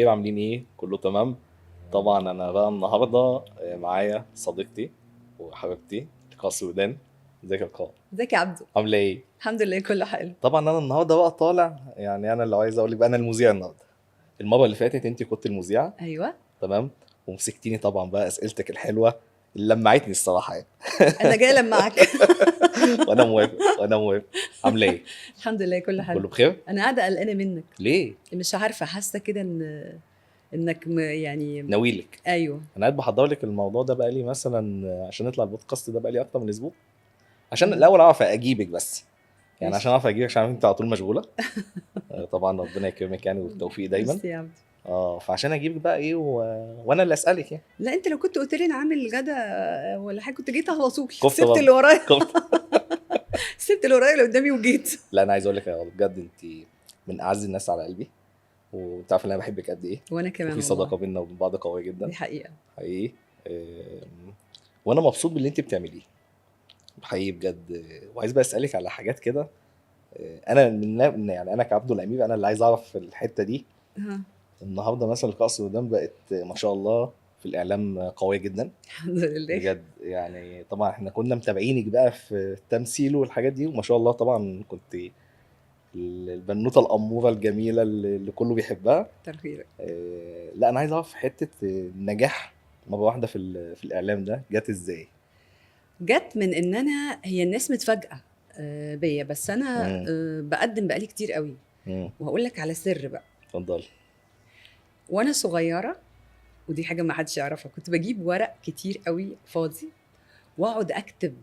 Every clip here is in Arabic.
الخير، عاملين ايه؟ كله تمام. طبعا انا بقى النهارده معايا صديقتي وحبيبتي لقاء سودان. ازيك يا لقاء؟ ازيك يا عبدو؟ عامله ايه؟ الحمد لله كله حلو. طبعا انا النهارده بقى طالع، يعني انا اللي عايز اقول لك بقى انا المذيع النهارده. المره اللي فاتت انت كنت المذيعه، ايوه، تمام، ومسكتيني طبعا بقى اسئلتك الحلوه اللي لمعتني الصراحه يعني. انا جايه لمعك. وانا موافق وانا موافق. عامله ايه؟ الحمد لله كله حلو. كله بخير؟ انا قاعده قلقانه منك، ليه؟ مش عارفه، حاسه كده انك يعني. ناويلك. ايوه. انا قاعد بحضر لك الموضوع ده بقالي مثلا عشان نطلع البودكاست ده بقالي اكتر من اسبوع، عشان آه، الاول اعرف اجيبك بس. يعني عشان ماشي. اعرف اجيبك عشان عارف انت على طول مشغوله. طبعا ربنا يكرمك يعني والتوفيق دايما. ميرسي يا عبدو. فعشان اجيبك بقى ايه وانا اللي اسالك يعني. لا، انت لو كنت قلت لي انا عامل غدا ولا حاجه كنت جيت على طول، كفته سبت برضه. اللي ورايا. كفته. سبت اللي ورايا اللي قدامي وجيت. لا انا عايز اقول لك يا بجد انت من اعز الناس على قلبي، وتعرف ان انا بحبك قد ايه. وانا كمان وفي والله. صداقه بيننا وبين بعض قويه دي جدا. حقيقه. حقيقي. وانا مبسوط باللي انت بتعمليه حقيقي بجد. وعايز بقى اسالك على حاجات كده. انا يعني انا كعبد الامير انا اللي عايز اعرف في الحته دي. ها. النهارده مثلا لقاء السودان بقت ما شاء الله في الاعلام قويه جدا الحمد لله. بجد. يعني طبعا احنا كنا متابعينك بقى في التمثيل والحاجات دي، وما شاء الله طبعا كنت البنوته الاموره الجميله اللي كله بيحبها. ترفيق. لا انا عايز اعرف حته النجاح مره واحده في الاعلام ده جت ازاي؟ جت من ان هي الناس متفاجئه بيا، بس انا امم. بقدم بقالي كتير قوي. وهقول لك على سر بقى. اتفضل. وانا صغيره، ودي حاجه ما حدش يعرفها، كنت بجيب ورق كتير قوي فاضي واقعد اكتب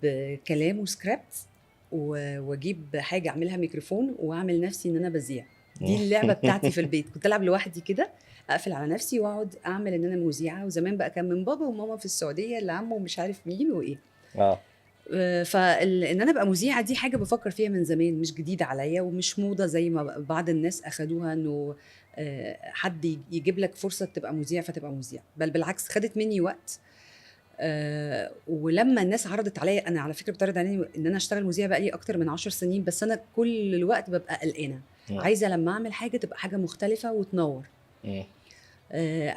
كلام وسكريبت، واجيب حاجه اعملها ميكروفون واعمل نفسي ان انا بذيع. دي اللعبه بتاعتي في البيت، كنت العب لوحدي كده، اقفل على نفسي واقعد اعمل ان انا مذيعه. وزمان بقى كان من بابا وماما في السعوديه، اللي عمه ومش عارف مين وايه. اه. فان انا ابقى مذيعه دي حاجه بفكر فيها من زمان، مش جديده عليا ومش موضه زي ما بعض الناس اخدوها، انه حد يجيب لك فرصه تبقى مذيع فتبقى مذيع. بل بالعكس، خدت مني وقت. ولما الناس عرضت عليا، انا على فكره بتعرض عليا ان انا اشتغل مذيع بقى لي اكتر من 10 سنين، بس انا كل الوقت ببقى قلقانه، مم. عايزه لما اعمل حاجه تبقى حاجه مختلفه وتنور. مم.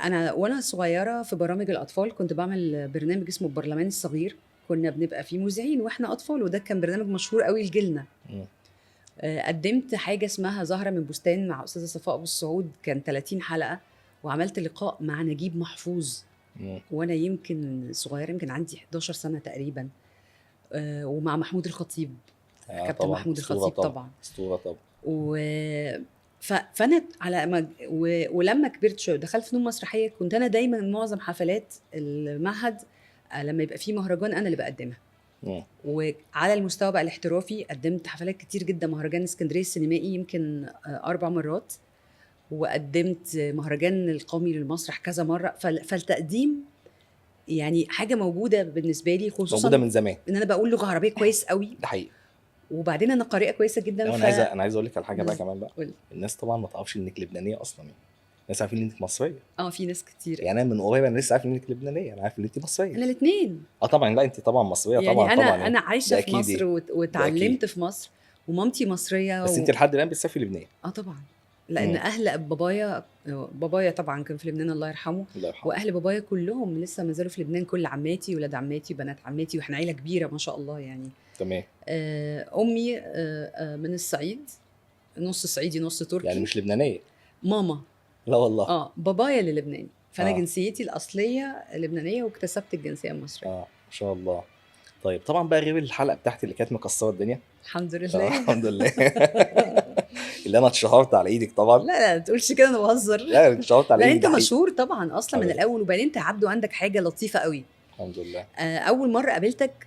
انا وانا صغيره في برامج الاطفال كنت بعمل برنامج اسمه البرلمان الصغير، كنا بنبقى فيه مذيعين واحنا اطفال، وده كان برنامج مشهور قوي لجيلنا. مم. قدمت حاجه اسمها زهره من بستان مع استاذه صفاء ابو السعود، كان 30 حلقه. وعملت لقاء مع نجيب محفوظ مم. وانا يمكن صغيره، يمكن عندي 11 سنه تقريبا. ومع محمود الخطيب، كابتن طبعا محمود اسطوره، الخطيب طبعا طبعا. اسطوره طبعا. و فانا على ما ولما كبرت شويه دخلت فنون مسرحيه، كنت انا دايما معظم حفلات المعهد لما يبقى فيه مهرجان انا اللي بقدمها. مم. وعلى المستوى بقى الاحترافي قدمت حفلات كتير جدا، مهرجان اسكندريه السينمائي يمكن 4 مرات، وقدمت مهرجان القومي للمسرح كذا مره. فالتقديم يعني حاجه موجوده بالنسبه لي، خصوصا موجوده من زمان. ان انا بقول لغه عربيه كويس قوي، ده حقيقي. وبعدين انا قارئه كويسه جدا. لو انا عايز اقول لك على حاجه بقى كمان بقى. قول. الناس طبعا ما تعرفش انك لبنانيه اصلا يعني. الناس عارفين انك مصريه. في ناس كتير. يعني انا من قريب انا لسه عارف انك لبنانيه، انا عارف ان انت مصريه. انا الاثنين. طبعا لا انت طبعا مصريه، طبعا يعني انا طبعا يعني. انا عايشه ده في اكيد مصر ايه. ده اكيد. واتعلمت في مصر، ومامتي مصريه بس انت لحد الان بتسافري لبنان. طبعا. لان مم. اهل بابايا طبعا كان في لبنان الله يرحمه، الله يرحمه. واهل بابايا كلهم لسه ما زالوا في لبنان، كل عماتي ولاد عماتي بنات عماتي، واحنا عيله كبيره ما شاء الله يعني. تمام. امي من الصعيد، نص صعيدي نص تركي. يعني مش لبنانيه؟ ماما. لا والله. بابايا اللي لبناني، فانا آه. جنسيتي الاصليه لبنانيه، واكتسبت الجنسيه المصريه. ما شاء الله. طيب طبعا بقى غير الحلقه بتاعتي اللي كانت مكسره الدنيا. الحمد لله. الحمد لله. اللي انا اتشهرت على ايدك طبعا. لا ما تقولش كده، انا بهزر. لا أنا اتشهرت على لا ايدك انت ده حقيقي. مشهور طبعا اصلا من حبيبي. الاول، وبعدين انت عبده عندك حاجه لطيفه قوي. الحمد لله. اول مره قابلتك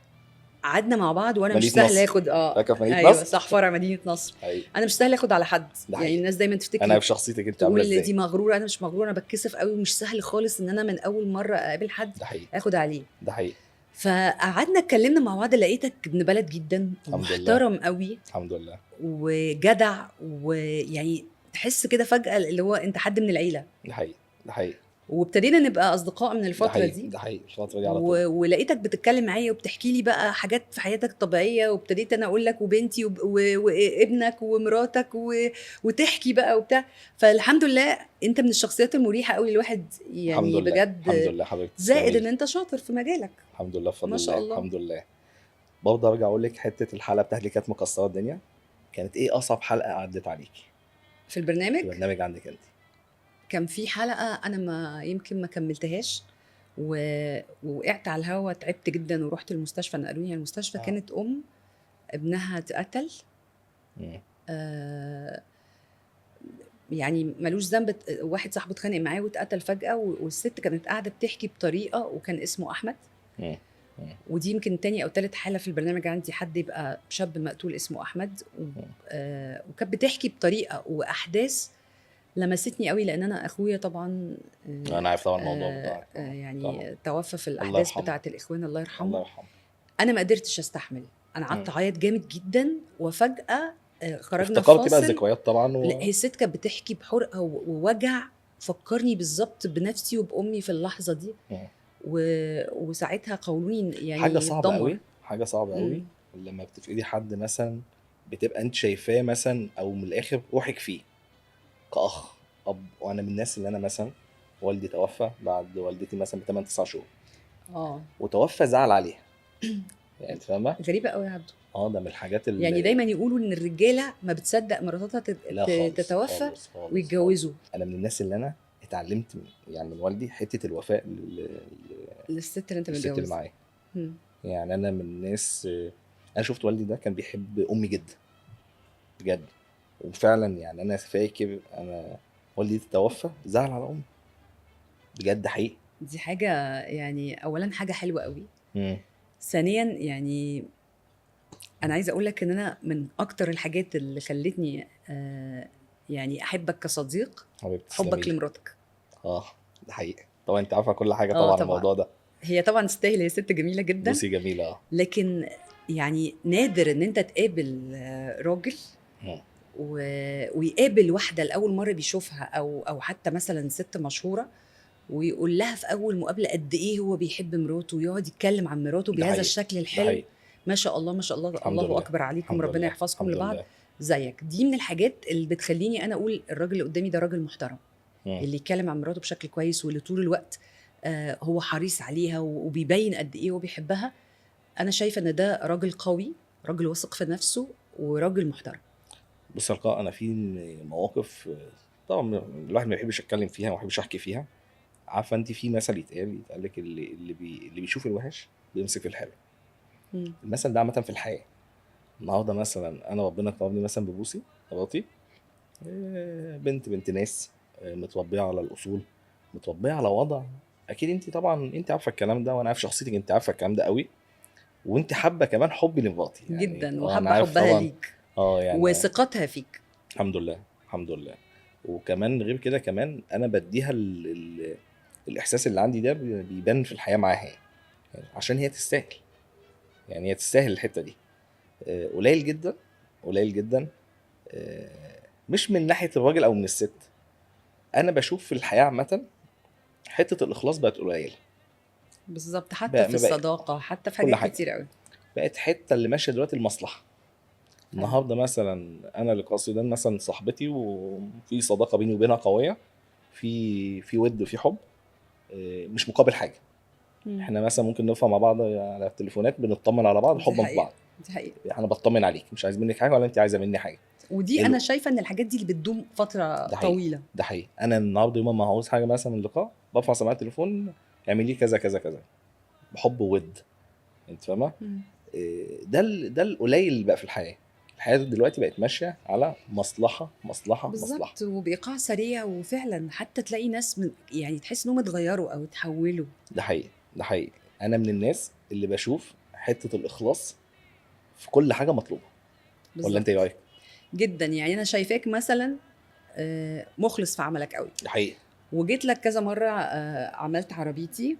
قعدنا مع بعض وانا مش مدينة سهل نصر. اخد فاكر في مدينة ايوه نصر؟ صح، فرع مدينه نصر. حقيقي. انا مش سهل اخد على حد، ده يعني حقيقي. الناس دايما انا تفتكر في شخصيتك انت عامله تقول ازاي. دي مغروره، انا مش مغروره، انا بتكسف قوي، ومش سهل خالص ان انا من اول مره اقابل حد ده حقيقي. اخد عليه. ده حقيقي. فقعدنا اتكلمنا مع بعض، لقيتك ابن بلد جدا الحمد لله. ومحترم قوي الحمد لله. وجدع، ويعني تحس كده فجأة اللي هو انت حد من العيلة. ده حقيقي. ده حقيقي. وابتدينا نبقى اصدقاء من ده الفتره حقيقي، دي. ده حقيقي، الفتره دي على طول. ولقيتك بتتكلم معايا وبتحكي لي بقى حاجات في حياتك طبيعيه، وابتديت انا اقول لك وبنتي وابنك ومراتك وتحكي بقى وبتاع. فالحمد لله انت من الشخصيات المريحه قوي الواحد الحمد يعني لله، الحمد بجد. لله حضرتك، زائد تسلمي ان لي. انت شاطر في مجالك. الحمد لله بفضل ما شاء الله، الله. الحمد لله. برضه ارجع اقول لك حته الحلقه بتاعتي اللي كانت مكسره الدنيا، كانت ايه اصعب حلقه عدت عليكي في في البرنامج برنامج عندك انت؟ كان في حلقه انا ما يمكن ما كملتهاش، ووقعت على الهوا، تعبت جدا ورحت المستشفى، نقلوني على المستشفى. اه. كانت ابنها اتقتل. مم. آه، يعني ملوش ذنب، واحد صاحبه اتخانق معاه واتقتل فجأة، والست كانت قاعدة بتحكي بطريقة، وكان اسمه أحمد. مم. مم. ودي يمكن تاني أو تالت حالة في البرنامج عندي حد يبقى شاب مقتول اسمه أحمد. مم. وكانت بتحكي بطريقة وأحداث لمستني قوي، لأن أنا أخويا طبعا انا عارف طبعا الموضوع بتاعك طبعا. يعني توفى في الله الأحداث يرحمه، بتاعة الإخوان، الله الله يرحمه. يرحمه. أنا ما قدرتش أستحمل، أنا قعدت مم. أعيط جامد جدا. وفجأة خرجنا في افتكرتي بقى فاصل. الذكريات طبعا لا، هي الست كانت بتحكي بحرقه ووجع، فكرني بالظبط بنفسي وبامي في اللحظه دي. مم. وساعتها قولوني حاجه يعني صعبه اتدمر. قوي، حاجه صعبه قوي. مم. لما بتفقدي حد مثلا، بتبقى انت شايفاه مثلا، او من الاخر روحك فيه كاخ اب. وانا من الناس اللي انا مثلا والدي توفى بعد والدتي مثلا ب 8 9 شهور، اه، وتوفى زعل عليها. يعني انت فاهمه؟ غريبه قوي يا عبدو. ده من الحاجات يعني اللي دايما يقولوا ان الرجاله ما بتصدق مراتها لا خالص تتوفى خالص خالص. ويتجوزوا. انا من الناس اللي انا اتعلمت يعني من والدي حته الوفاء للست اللي انت للست اللي متجوزها. معايا. مم. يعني انا من الناس، انا شفت والدي ده كان بيحب امي جدا بجد. وفعلا يعني انا فاكر انا والدي توفى زعل على امي بجد حقيقي. دي حاجه يعني اولا حاجه حلوه قوي. امم. ثانيا يعني انا عايزه اقول لك ان انا من اكتر الحاجات اللي خلتني يعني احبك كصديق حبيبتي تسلمي حبك لي. لمراتك. اه ده حقيقي طبعا، انت عارفه كل حاجه اه طبعا عن طبعا، الموضوع ده. هي طبعا تستاهل، هي ست جميله جدا. بصي جميله لكن يعني نادر ان انت تقابل راجل مم. ويقابل واحده لاول مره بيشوفها، او حتى مثلا ست مشهوره، ويقول لها في اول مقابله قد ايه هو بيحب مراته، ويقعد يتكلم عن مراته ده بهذا حقيقي، الشكل ده الحلو. حقيقي. ما شاء الله ما شاء الله، الحمد الله لله، اكبر عليكم، الحمد ربنا لله، يحفظكم الحمد لبعض. لله. زيك دي من الحاجات اللي بتخليني انا اقول الراجل اللي قدامي ده راجل محترم، مم. اللي يتكلم عن مراته بشكل كويس، واللي طول الوقت هو حريص عليها وبيبين قد ايه هو بيحبها. انا شايفه ان ده راجل قوي، راجل واثق في نفسه، وراجل محترم. بص يا لقاء، انا في مواقف طبعا الواحد ما بيحبش يتكلم فيها وما بيحبش احكي فيها. عارفه انت في مثل يتقال لك اللي بيشوف الوحش بيمسك في الحلو. مم. المثل ده عامه في الحياه. النهارده مثلا انا ربنا كرمني مثلا ببوسي مراتي، بنت ناس، متربيه على الاصول، متربيه على وضع. اكيد انت طبعا انت عارفه الكلام ده، وانا عارف شخصيتك، انت عارفه الكلام ده قوي. وانت حابه كمان حبي لمراتي يعني. جدا، انا وحابه عارف حبها طبعا. ليك يعني وثقتها فيك. الحمد لله، الحمد لله. وكمان غير كده كمان انا بديها الاحساس اللي عندي ده بيبان في الحياه معاها يعني. عشان هي تستاهل، يعني هي تستاهل الحته دي. قليل جدا، قليل جدا. مش من ناحيه الراجل او من الست. انا بشوف في الحياه عامه حته الاخلاص بقت قليله. بالظبط، حتى بقى في ما بقى الصداقه، حتى في كل حاجات حاجه كتير قوي. بقت حته اللي ماشيه دلوقتي المصلحه. فعلا. النهارده مثلا انا لقاصدان مثلا صاحبتي، وفي صداقه بيني وبينها قويه، في ود وفي حب، مش مقابل حاجه. مم. احنا مثلا ممكن نرفع مع بعض على التليفونات، بنطمن على بعض دي حبا في حقيقه، بعض. دي حقيقه. انا بطمن عليك، مش عايز منك حاجه ولا انت عايزه مني حاجه. ودي انا ال- شايفه ان الحاجات دي اللي بتدوم فتره ده حقيقي، طويله. ده حقيقي. انا النهارده يوم ما عاوز حاجه مثلا من اللقاء، برفع سماعه التليفون، اعمل لي كذا كذا كذا، بحب وود. انت فاهمه؟ مم. ده القليل اللي بقى في الحياه. الحياه دلوقتي بقت ماشيه على مصلحه مصلحه مصلحه. بالظبط، وبايقاع سريع، وفعلا حتى تلاقي ناس يعني تحس انهم اتغيروا او اتحولوا. ده حقيقي، ده حقيقي. انا من الناس اللي بشوف حته الاخلاص في كل حاجه مطلوبه. ولا انت ايه بالظبط رايك؟ جدا. يعني انا شايفاك مثلا مخلص في عملك قوي. ده حقيقي. وجيت لك كذا مره عملت عربيتي،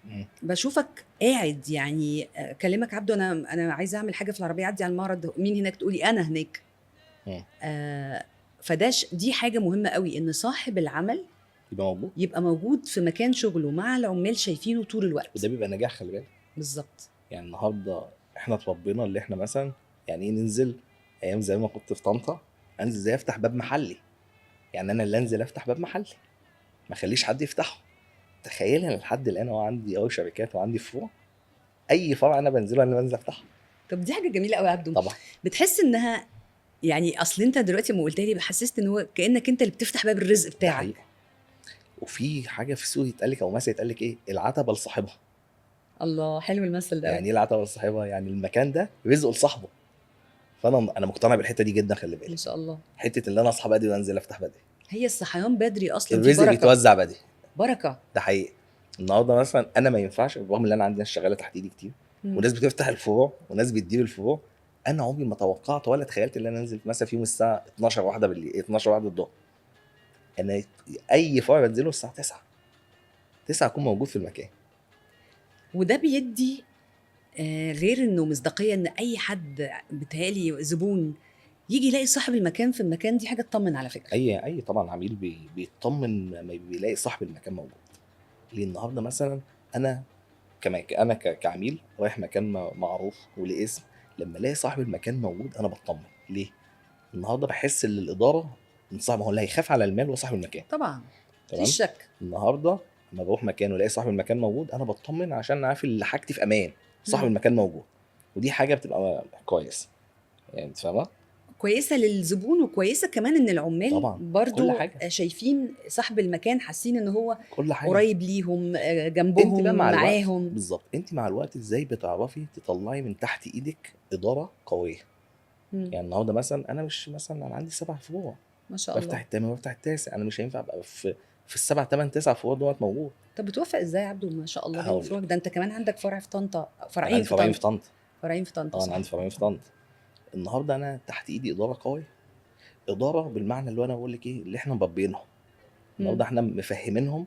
مم. بشوفك قاعد يعني كلمك عبده، انا عايزه اعمل حاجه في العربيه، عدي على المعرض، مين هناك؟ تقولي انا هناك. مم. دي حاجه مهمه قوي، ان صاحب العمل يبقى موجود في مكان شغله مع العمال شايفينه طول الوقت. وده بيبقى نجاح، خلي بالك. بالظبط. يعني النهارده احنا اتربينا اللي احنا مثلا يعني ايه ننزل ايام زي ما كنت في طنطا، انزل زي افتح باب محلي. يعني انا اللي انزل افتح باب محلي، ما اخليش حد يفتحه. تخيل انا لحد الان هو عندي شركات وعندي فروع، اي فرع انا بنزله انا بنزل افتحه. طب دي حاجه جميله قوي يا عبدو. طبعا. بتحس انها يعني اصل انت دلوقتي لما قلت لي بحسست ان هو كانك انت اللي بتفتح باب الرزق ده بتاعك. حقيقي. وفي حاجه في السوق يتقال لك او مثلا يتقال لك ايه، العتبه لصاحبها. الله، حلو المثل ده. يعني ايه العتبه لصاحبها؟ يعني المكان ده رزقه لصاحبه. فانا مقتنع بالحته دي جدا، خلي ما بالك. شاء الله. حته اللي انا اصحى بدري وانزل افتح بدري، هي الصحيان بدري اصلا دي الرزق بركه. بيتوزع بدري. بركه. ده حقيقي. النهارده مثلا انا ما ينفعش، رغم ان انا عندي ناس شغاله تحت ايدي كتير مم. وناس بتفتح الفروع وناس بتدير الفروع، انا عمري ما توقعت ولا تخيلت ان انا انزل مثلا في يوم الساعه 12 واحده بالليل، 12 واحده الظهر. انا اي فرع بنزله الساعه 9 اكون موجود في المكان. وده بيدي غير انه مصداقيه ان اي حد بيتهيألي زبون يجي يلاقي صاحب المكان في المكان، دي حاجه تطمن على فكره. اي طبعا عميل بيطمن لما بيلاقي صاحب المكان موجود. ليه النهارده مثلا انا كمان انا كعميل رايح مكان معروف وليه اسم، لما الاقي صاحب المكان موجود انا بطمن. ليه؟ النهارده بحس ان الاداره من صاحب، ما هو اللي هيخاف على المال هو صاحب المكان. طبعا. تمام. مفيش شك. النهارده لما بروح مكان والاقي صاحب المكان موجود انا بطمن، عشان عارف ان حاجتي في امان، صاحب مم. المكان موجود. ودي حاجه بتبقى كويس، يعني انت فاهمه. كويسه للزبون، وكويسه كمان ان العمال طبعا. برضو كل حاجه. شايفين صاحب المكان، حاسين ان هو كل حاجه. قريب ليهم، انت جنبهم بقى مع الوقت معاهم. بالظبط، انت مع الوقت ازاي بتعرفي تطلعي من تحت ايدك اداره قويه. مم. يعني النهارده مثلا انا مش مثلا انا عندي 7 فروع، ما شاء بفتح الله. التامن وبفتح التاسع، انا مش هينفع ابقى في السبع 8 9 فروع دوت موجود. طب بتوفق ازاي يا عبدو؟ ما شاء الله بين هقول فروعك لك. ده، انت كمان عندك فرع في طنطا، انا فرعين عندي في فرعين في طنطا. طنطا. فرعين في طنطا اه انا صح. عندي فرعين في طنطا. النهارده انا تحت ايدي اداره قويه، اداره بالمعنى اللي انا بقول لك ايه، اللي احنا مربينهم. النهارده احنا مفهمينهم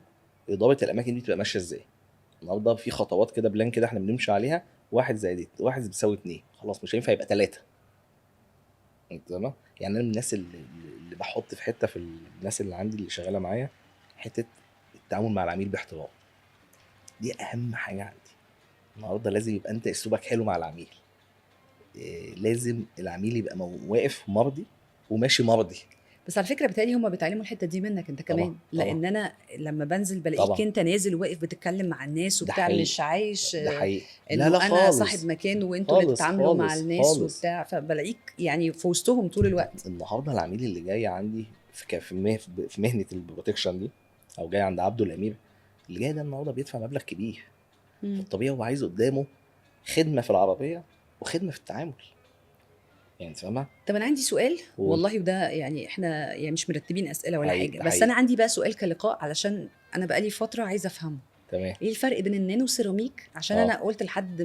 اداره الاماكن دي بتبقى ماشيه ازاي. النهارده في خطوات كده، بلان كده احنا بنمشي عليها، 1+1 بيساوي 2، خلاص مش هينفع يبقى 3. انت فاهمه؟ يعني انا من الناس اللي بحط في حته، في الناس اللي عندي اللي شغاله معايا، حته التعامل مع العميل باحترام. دي اهم حاجه عندي. النهارده لازم يبقى انت اسلوبك حلو مع العميل. لازم العميل يبقى واقف مرضي وماشي مرضي. بس على فكره بتهيألي هم بيتعلموا الحته دي منك انت كمان. طبعا. لان انا لما بنزل بلاقيك طبعا. انت نازل واقف بتتكلم مع الناس ده وبتاع، حقيقي. مش عايش ده حقيقي. لا انه لا انا صاحب خالص. مكان وانتوا اللي خالص تتعاملوا مع خالص الناس خالص. وبتاع، فبلاقيك يعني في وسطهم طول الوقت. النهارده العميل اللي جاي عندي في مهنه البروتكشن دي، او جاي عند عبده الامير، اللي جاي ده النهارده بيدفع مبلغ كبير. مم. الطبيعي هو عايز قدامه خدمه في العربيه وخدمه في التعامل. يعني فاهمه؟ طب انا عندي سؤال قول. والله، وده يعني احنا يعني مش مرتبين اسئله ولا حقيقي. حاجه، ده بس حقيقي. انا عندي بقى سؤال كلقاء، علشان انا بقالي فتره عايزه افهمه. تمام. ايه الفرق بين النانو سيراميك؟ عشان انا اه قلت لحد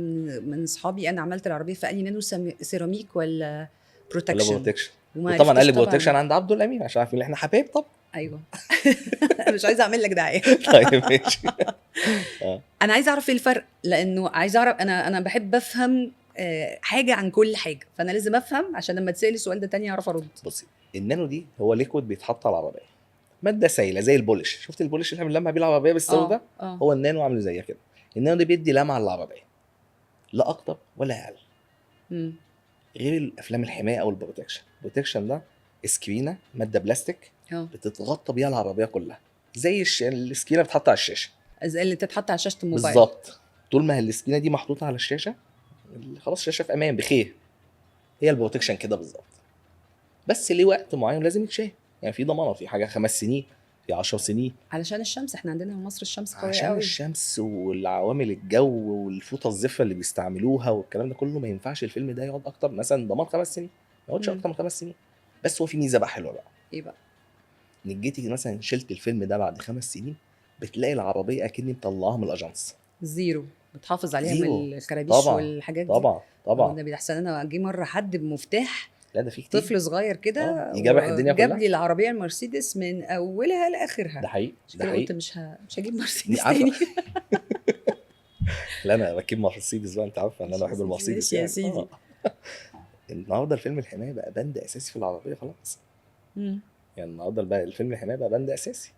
من اصحابي انا عملت العربيه، فقال لي نانو سيراميك ولا ولا بروتكشن؟ بروتكشن. وما وطبعا قال عرفتش لي طبعا. بروتكشن عند عبده الامير عشان عارفين ان احنا حبايب. طب ايوه. مش عايزه اعمل لك دعايه. طيب ماشي. انا عايزه اعرف ايه الفرق، لانه عايزه اعرف، انا بحب افهم حاجه عن كل حاجه، فانا لازم افهم عشان لما تسالي السؤال ده تاني اعرف ارد. بصي، النانو دي هو ليكويد بيتحط على العربيه، ماده سائله زي البولش. شفت البولش اللي احنا بنلمع بيه العربيه بالسو ده؟ هو النانو عامل زي كده. النانو ده بيدي لمعه للعربيه، لا اكتر ولا اقل. مم. غير الافلام الحمايه او البروتكشن. البروتكشن ده سكرينه، ماده بلاستيك بتتغطى بيها العربيه كلها، زي السكرينه بتتحط على الشاشه، زي اللي تتحط على شاشه الموبايل بالظبط. طول ما السكرينه دي محطوطه على الشاشه، خلاص الشاشه في امان بخير. هي البروتكشن كده بالظبط، بس ليه وقت معين لازم يتشال. يعني في ضمانه، في حاجه 5 سنين، في 10 سنين. علشان الشمس، احنا عندنا في مصر الشمس قويه عشان قوي. الشمس والعوامل الجو والفوطه الزفه اللي بيستعملوها والكلام ده كله، ما ينفعش الفيلم ده يقعد اكتر، مثلا ضمان 5 سنين، ما يقعدش اكتر من 5 سنين. بس هو في ميزه بقى حلوه بقى. ايه بقى؟ انك جيتي مثلا شلت الفيلم ده بعد 5 سنين، بتلاقي العربيه اكني مطلعاها من الاجانس زيرو، بتحافظ عليها زيرو. من الكرابيش طبعا والحاجات دي. طبعا طبعا. النبي ده احسن، انا جه مره حد بمفتاح، لا ده في كتير. طفل صغير كده يجرح الدنيا وجاب كلها. لي العربيه المرسيدس من اولها لاخرها. ده حقيقي. عشان ده كده حقيقي. قلت مش هجيب مرسيدس عارفة. تاني. لا انا راكب مرسيدس بقى، انت عارفه ان انا بحب المرسيدس. ماشي يا سيدي. النهارده الفيلم الحمايه بقى بند اساسي في العربيه خلاص. مم. يعني النهارده بقى الفيلم الحمايه بقى بند اساسي.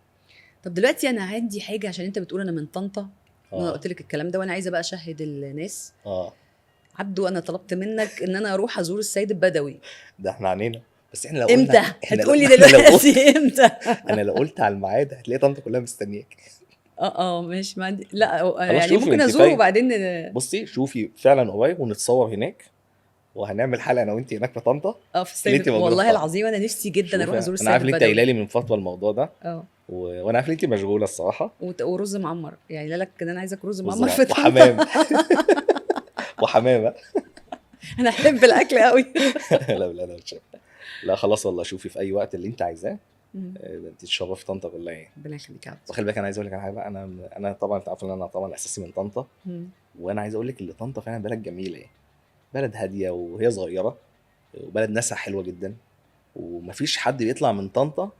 طب دلوقتي انا عندي حاجه، عشان انت بتقول انا من طنطا وانا قلت اه لك الكلام ده، وانا عايزه بقى اشهد الناس. اه عبدو، انا طلبت منك ان انا اروح ازور السيد البدوي. ده احنا عنينا، بس احنا لو امتى قلنا احنا لو هتقولي انا لو قلت دلوقتي؟ امتى؟ انا لو قلت على الميعاد هتلاقي طنطا كلها مستنياك. اه ماشي، ما عندي، لا خلاص يعني شوفي ممكن انت ازوره فاهم، وبعدين بصي شوفي فعلا قريب ونتصور هناك، وهنعمل حلقه انا وانت هناك في طنطا اه في اللي انت السيد، موجوده في والله طنطا. العظيم انا نفسي جدا اروح شوفي ازور انا عارف السيد ان انت قايله البدوي. لي من فتره الموضوع ده، اه وانا عارف ان انت مشغوله الصراحه. ورز معمر، يعني لا لك ان انا عايزك رز معمر والزرع في طنطا. وحمام وحمامه انا احب الاكل قوي. لا لا لا مش، لا خلاص والله شوفي في اي وقت اللي انت عايزاه. مم. انت تشرفي طنطا كلها يعني. ربنا يخليك يا عبد. وخلي بالك انا عايز اقول لك على حاجه بقى، انا طبعا انت عارف ان انا طبعا اساسي من طنطا، مم. وانا عايز اقول لك ان طنطا فعلا بلد جميله يعني، بلد هاديه وهي صغيره، وبلد ناسها حلوه جدا، ومفيش حد بيطلع من طنطا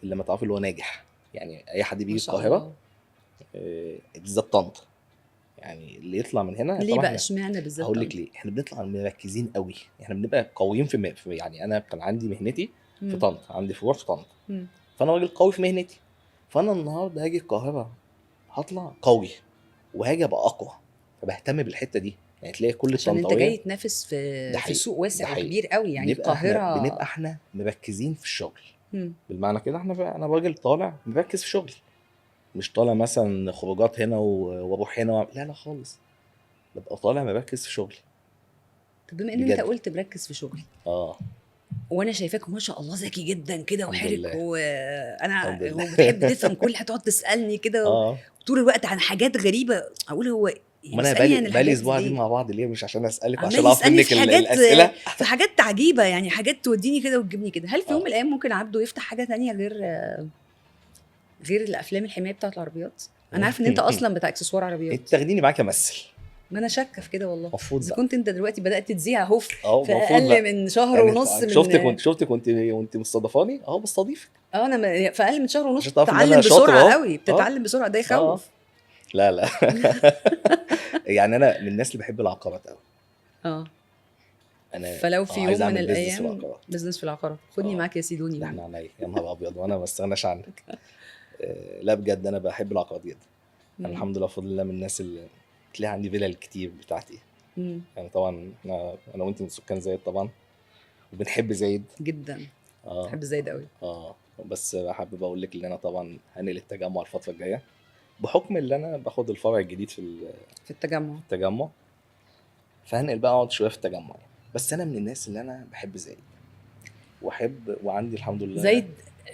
الا لما تعرفي اللي هو ناجح. يعني اي حد ما بيجي شاء القاهره الله. بالذات طنطا، يعني اللي يطلع من هنا ليه طبعا بقى احنا، اشمعنى بالذات هقول لك طنطا؟ ليه، احنا بنطلع مركزين قوي، احنا بنبقى قويين يعني انا كان عندي مهنتي في مم. طنطا، عندي فروع في طنطا، مم. فانا راجل قوي في مهنتي، فانا النهارده هاجي القاهره هطلع قوي وهاجي ابقى اقوى، فبهتم بالحته دي، يعني تلاقي كل عشان انت الطنطاويه. جاي تنافس ده في حقيقي، سوق ده واسع حقيقي، وكبير قوي، يعني بنبقى القاهرة. احنا مركزين في الشغل، مم. بالمعنى كده احنا انا راجل طالع مركز في شغلي، مش طالع مثلا خروجات هنا واروح هنا لا لا خالص، ببقى طالع مركز في شغلي طب بما ان انت بجد. قلت بركز في شغلي، اه وانا شايفاك ما شاء الله ذكي جدا كده الحمد وحرك، لله، وانا الحمد لله وبتحب تفهم كل حاجه، تقعد تسالني كده اه طول الوقت عن حاجات غريبه. اقول هو ما يعني انا بيسالني بقالي عن بقالي الحاجات دي اسبوع قاعدين ليه؟ مع بعض ليه؟ مش عشان اسالك وعشان عمال اعرف يسالني منك في حاجات، الاسئله. في حاجات عجيبه، يعني حاجات توديني كده وتجيبني كده. هل في يوم من اه الايام ممكن عبده يفتح حاجه تانية غير الافلام الحمايه بتاعت العربيات؟ انا عارف ان انت اصلا بتاع اكسسوار انت عربيات. تاخديني معاك امثل، ما انا شاكه في كده والله. المفروض اذا بقى، كنت انت دلوقتي بدات تذيع اهو اه في المفروض اقل بقى، من شهر يعني ونص من شفتك وانت مستضيفاني اهو بستضيفك انا في اقل من شهر ونص عشان تعرف ان انا بتتعلم شاطر بسرعه اهو. قوي، اه بتتعلم بسرعه، ده اه يخوف. لا لا يعني انا من الناس اللي بحب العقارات قوي، اه انا فلو في عايز يوم من اعمل بيزنس في الايام العقارات. بزنس في العقارات، خدني اه معاك يا سيدوني ده والنبي. احنا عينيا يا نهار ابيض، وانا ما استغناش عنك. لا بجد انا بحب العقارات جدا، انا مم. الحمد لله بفضل الله من الناس اللي تلاقي عندي فيلا كتير بتاعتي، مم. يعني طبعا انا وانت من سكان زايد طبعا، وبنحب زايد. جدا اه بحب زايد قوي. اه بس حابب اقول لك ان انا طبعا هنقل التجمع الفتره الجايه، بحكم ان انا باخد الفرع الجديد في في التجمع. التجمع، فهنقل بقى اقعد شويه في التجمع يعني. بس انا من الناس اللي انا بحب زايد، واحب وعندي الحمد لله. زايد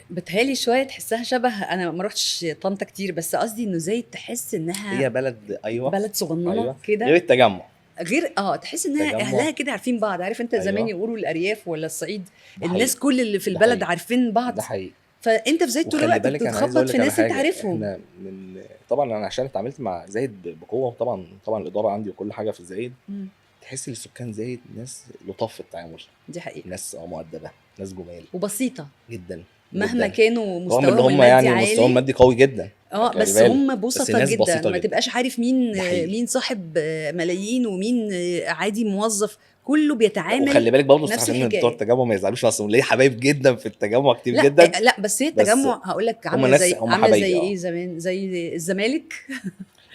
بتهالي شويه تحسها شبه، انا ما رحتش طنطا كتير، بس قصدي انه زايد تحس انها هي بلد، ايوه بلد صغننه ايوه غير كده، التجمع، غير تحس انها التجمع اهلها كده عارفين بعض. عارف انت زمان ايوه يقولوا الارياف ولا الصعيد، ده الناس حقيقي، كل اللي في ده البلد حقيقي، عارفين بعض. ده حقيقي. فانت في زايد طول وخلي الوقت بالك انا عايز اقول بتتخبط في لك على ناس انت حاجه، عارفهم. احنا طبعا انا عشان اتعاملت مع زايد بقوه، طبعا الاداره عندي وكل حاجه في زايد، مم. تحس ان السكان زايد ناس لطاف في التعامل، دي حقيقه. ناس مؤدبه، ناس جمال وبسيطه جدا مهما جدا، كانوا رغم ان مستواهم هم المادي يعني مستواهم عالي. المادي قوي جدا، خلي بس بالك، هم بس بسطة ناس جدا، بسيطه ما جدا. تبقاش عارف مين ده حقيقي، مين صاحب ملايين ومين عادي موظف، كله لا بيتعامل وخلي بالك برضه نفس عشان بتوع الحكايه. التجمع ما يزعلوش، اصل ليه حبايب جدا في التجمع كتير لا جدا، لا، بس هي بس التجمع هقول لك هم عامله ناس، زي هم حبايبي ايه زمان، زي الزمالك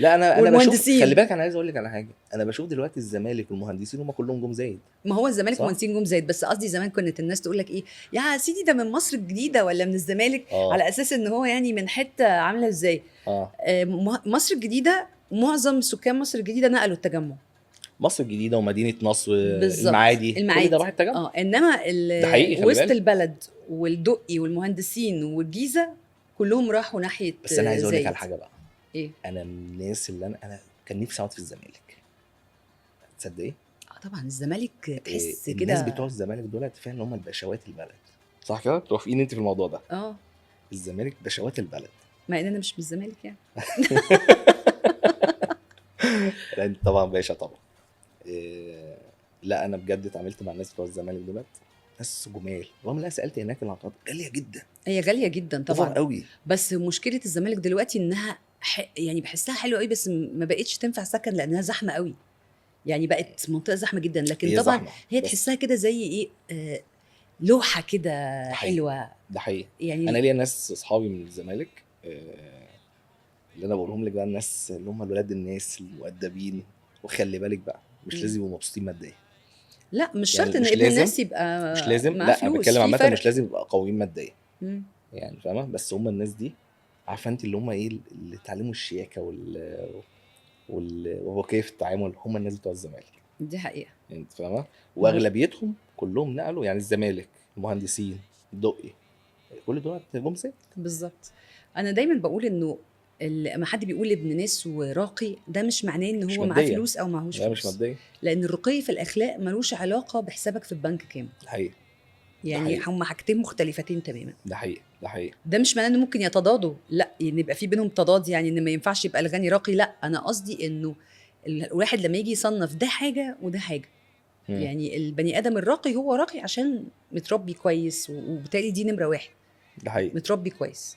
لا انا بشوف، خلي والمهندسين. بالك انا عايز اقول لك على حاجه، انا بشوف دلوقتي الزمالك والمهندسين هم كلهم جم زايد. ما هو الزمالك صح مهندسين جم زايد، بس قصدي زمان كانت الناس تقول لك ايه، يا سيدي ده من مصر الجديده ولا من الزمالك، اه على اساس ان هو يعني من حته عامله ازاي. اه مصر الجديده معظم سكان مصر الجديده نقلوا التجمع. مصر الجديده ومدينه نصر، بالظبط المعادي، كل ده راح المعادي. التجمع. انما ده حقيقي خلي وسط بالك. البلد والدقي والمهندسين والجيزه كلهم راحوا ناحيه بس انا عايز اقول لك على زايد. حاجه بقى، ايه؟ انا من الناس اللي انا كان نفسي اقعد في الزمالك، تصدقي؟ طبعا الزمالك تحس الناس بتوع كده. الزمالك دول فعلا هم الباشوات البلد، صح كده؟ توافقين انت في الموضوع ده؟ اه الزمالك باشوات البلد. مع ان انا مش من الزمالك يعني. لا انت طبعا باشا طبعا. إيه، لا انا بجد اتعاملت مع الناس بتوع الزمالك دولت، ناس جمال، رغم ان انا سالت هناك العقارات غاليه جدا، هي غاليه جدا اوفر طبعا. قوي. بس مشكله الزمالك دلوقتي انها يعني بحسها حلوه قوي، بس ما بقتش تنفع سكن لانها زحمه قوي. يعني بقت منطقه زحمه جدا، لكن هي طبعا زحمه هي بس، تحسها كده زي ايه، لوحه كده ده حقيقي، حلوه ده حقيقي. انا يعني. ليا ناس اصحابي من الزمالك، اللي انا بقولهم لك بقى الناس اللي هم الولاد الناس المؤدبين، وخلي بالك بقى مش مم. لازم يبقوا مبسوطين ماديا. لا مش يعني شرط ان مش ابن لازم، الناس يبقى مش لازم، معاه لا انا فلوس، بتكلم في عامه فرق. مش لازم يبقى قويين ماديا، مم. يعني فاهمه؟ بس هم الناس دي عارفه انت اللي هم ايه، اللي اتعلموا الشياكه وهو كيف التعامل، هم الناس بتوع الزمالك. دي حقيقة. انت فاهمه؟ ما هو واغلبيتهم كلهم نقلوا، يعني الزمالك، المهندسين، الدقي، كل دول جم زي. بالظبط. انا دايما بقول انه لما حد بيقول ابن ناس وراقي ده مش معناه ان مش هو معاه ماديا، فلوس او معهوش لا مش فلوس، ماديا. لان الرقي في الاخلاق ملوش علاقه بحسابك في البنك كام. ده حقيقي، ده يعني حقيقي، هما حاجتين مختلفتين تماما. ده حقيقي، ده حقيقي. ده مش معناه انه ممكن يتضادوا، لا، يعني يبقى في بينهم تضاد، يعني ان ما ينفعش يبقى الغني راقي، لا، انا قصدي انه الواحد لما يجي يصنف ده حاجه وده حاجه. مم. يعني البني ادم الراقي هو راقي عشان متربي كويس، وبالتالي دي نمره واحد، ده حقيقي. متربي كويس.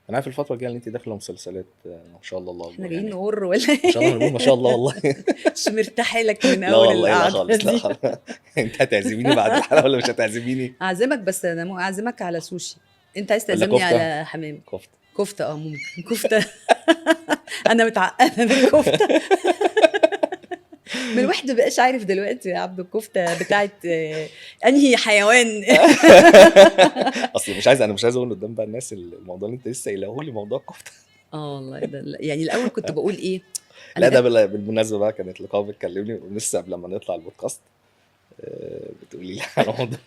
انا عارف الفتره الجايه اللي انت داخله مسلسلات، ما شاء الله، الله احنا اكبر جايين يعني. نقر ولا ما شاء الله، انا بقول ما شاء الله والله. مش مرتاحه لك من لا اول والله، لا القعده خالص، لا دي. خالص. انت هتعزميني بعد الحلقه ولا مش هتعزميني؟ اعزمك، بس انا مو اعزمك على سوشي. انت عايز ولا تعزمني كفته؟ على حمام. كفته. كفته، اه ممكن كفته. انا متعقده من الكفته. من الواحد مبقاش عارف دلوقتي يا عبد الكفته بتاعت انهي حيوان. اصل مش عايز، انا مش عايز اقول قدام بقى الناس الموضوع اللي انت لسه قايله لي، موضوع الكفته. اه والله ده يعني الاول كنت بقول ايه. انا لا ده جت بالمناسبه بقى، كانت لقاء بتكلمني لسه قبل ما نطلع البودكاست، بتقولي لي على موضوع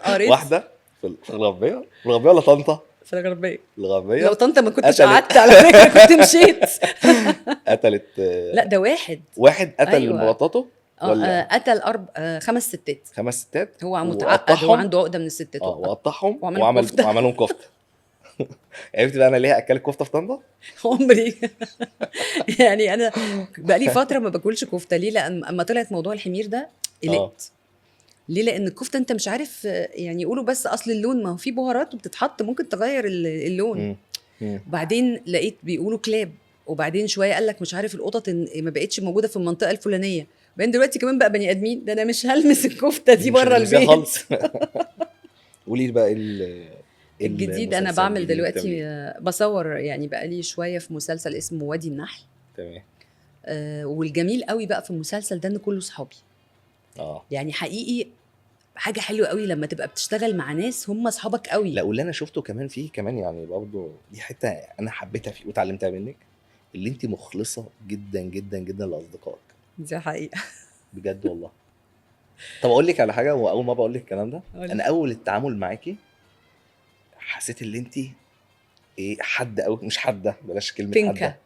قريت واحده في الغربيه، الغربيه ولا طنطا؟ في الغربيه. الغربيه لو طنطا ما كنتش قتلت قعدت على فكره، كنت مشيت. قتلت لا ده واحد. واحد قتل ايوه. مراتاته ولا قتل 5 ستات. 5 ستات، هو متعقد، هو وقطعهم. عنده عقده من الستات، وقطع وقطعهم وعمل كفته. وعملهم كفته. عرفت بقى انا ليه اكلت كفته في طنطا؟ عمري. يعني انا بقالي فتره ما باكلش كفته. ليه؟ لان اما طلعت موضوع الحمير ده اه. قلقت. ليه؟ لان الكفته انت مش عارف، يعني يقولوا بس اصل اللون، ما هو في بهارات وبتتحط ممكن تغير اللون. مم. مم. وبعدين لقيت بيقولوا كلاب، وبعدين شويه قال لك مش عارف القطط ما بقتش موجوده في المنطقه الفلانيه، بعدين دلوقتي كمان بقى بني ادمين. ده انا مش هلمس الكفته دي مش بره هتلمسيها البيت. خالص. قولي لي بقى ايه إيه الجديد انا المسلسل بعمل الجديد اللي دلوقتي، بتعمليه؟ بصور يعني بقى لي شويه في مسلسل اسمه وادي النحل. تمام. والجميل قوي بقى في المسلسل ده ان كله صحابي. اه. يعني حقيقي حاجه حلوه قوي لما تبقى بتشتغل مع ناس هم اصحابك قوي. لا، واللي انا شفته كمان فيه كمان، يعني برضه دي حته انا حبيتها فيه وتعلمتها منك، اللي انت مخلصه جدا جدا جدا لاصدقائك. دي حقيقه. بجد والله. طب اقول لك على حاجه، واول ما بقول لك الكلام ده، قولي. انا اول التعامل معاكي حسيت ان انت ايه، حد قوي، مش حده، بلاش كلمه تنكه. حده،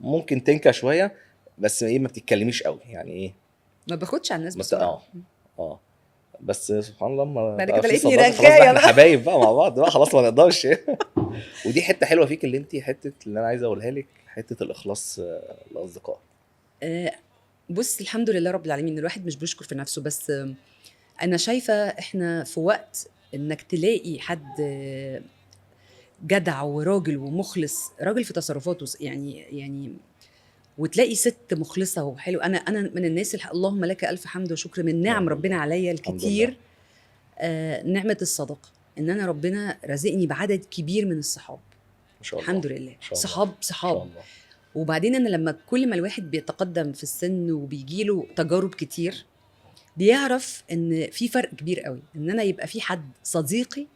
ممكن تنكه شويه، بس ايه، ما بتتكلميش قوي، يعني ايه، ما باخدش على الناس ما بسرعه. اه. بس سبحان الله، ما بعد بقى كده في لقيتني صداقه، خلاص بقى رغايه احنا بقى. حبايب بقى مع بعض بقى، خلاص ما نقدرش. ودي حته حلوه فيك، اللي انت حته اللي انا عايز اقولها لك، حته الاخلاص لاصدقائك. آه، بص الحمد لله رب العالمين، الواحد مش بيشكر في نفسه بس. انا شايفه احنا في وقت انك تلاقي حد جدع وراجل ومخلص، راجل في تصرفاته، يعني وتلاقي ست مخلصه وحلو. انا من الناس اللهم لك الف حمد وشكر من نعم الحمد ربنا لله. عليا الحمد الكتير. لله. نعمه الصداقه، ان انا ربنا رزقني بعدد كبير من الصحاب. ما شاء الله. الحمد لله. ما شاء الله. صحاب ما شاء صحاب. الله. وبعدين انا لما كل ما الواحد بيتقدم في السن وبيجيله تجارب كتير، بيعرف ان في فرق كبير قوي ان انا يبقى في حد صديقي،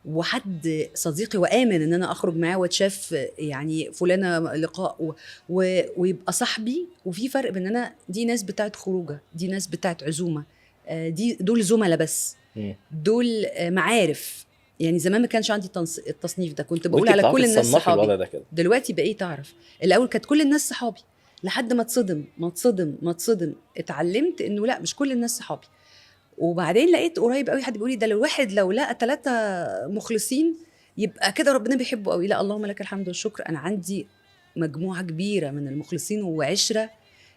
وحد صديقي وآمن ان انا اخرج معاه واتشاف، يعني فلانه لقاء ويبقى صاحبي. وفي فرق بين انا دي ناس بتاعت خروجه، دي ناس بتاعت عزومه، دول زملاء بس، دول معارف. يعني زمان ما كانش عندي التصنيف ده، كنت بقول وانت على بتعرفي كل الناس تصنفي الوضع صحابي. ده كده؟ دلوقتي بقيت اعرف. الاول كانت كل الناس صحابي، لحد ما اتصدم اتعلمت انه لا، مش كل الناس صحابي. وبعدين لقيت قريب قوي حد بيقول لي ده الواحد لو لقى 3 مخلصين يبقى كده ربنا بيحبه قوي. لا اللهم لك الحمد والشكر، انا عندي مجموعه كبيره من المخلصين وعشره.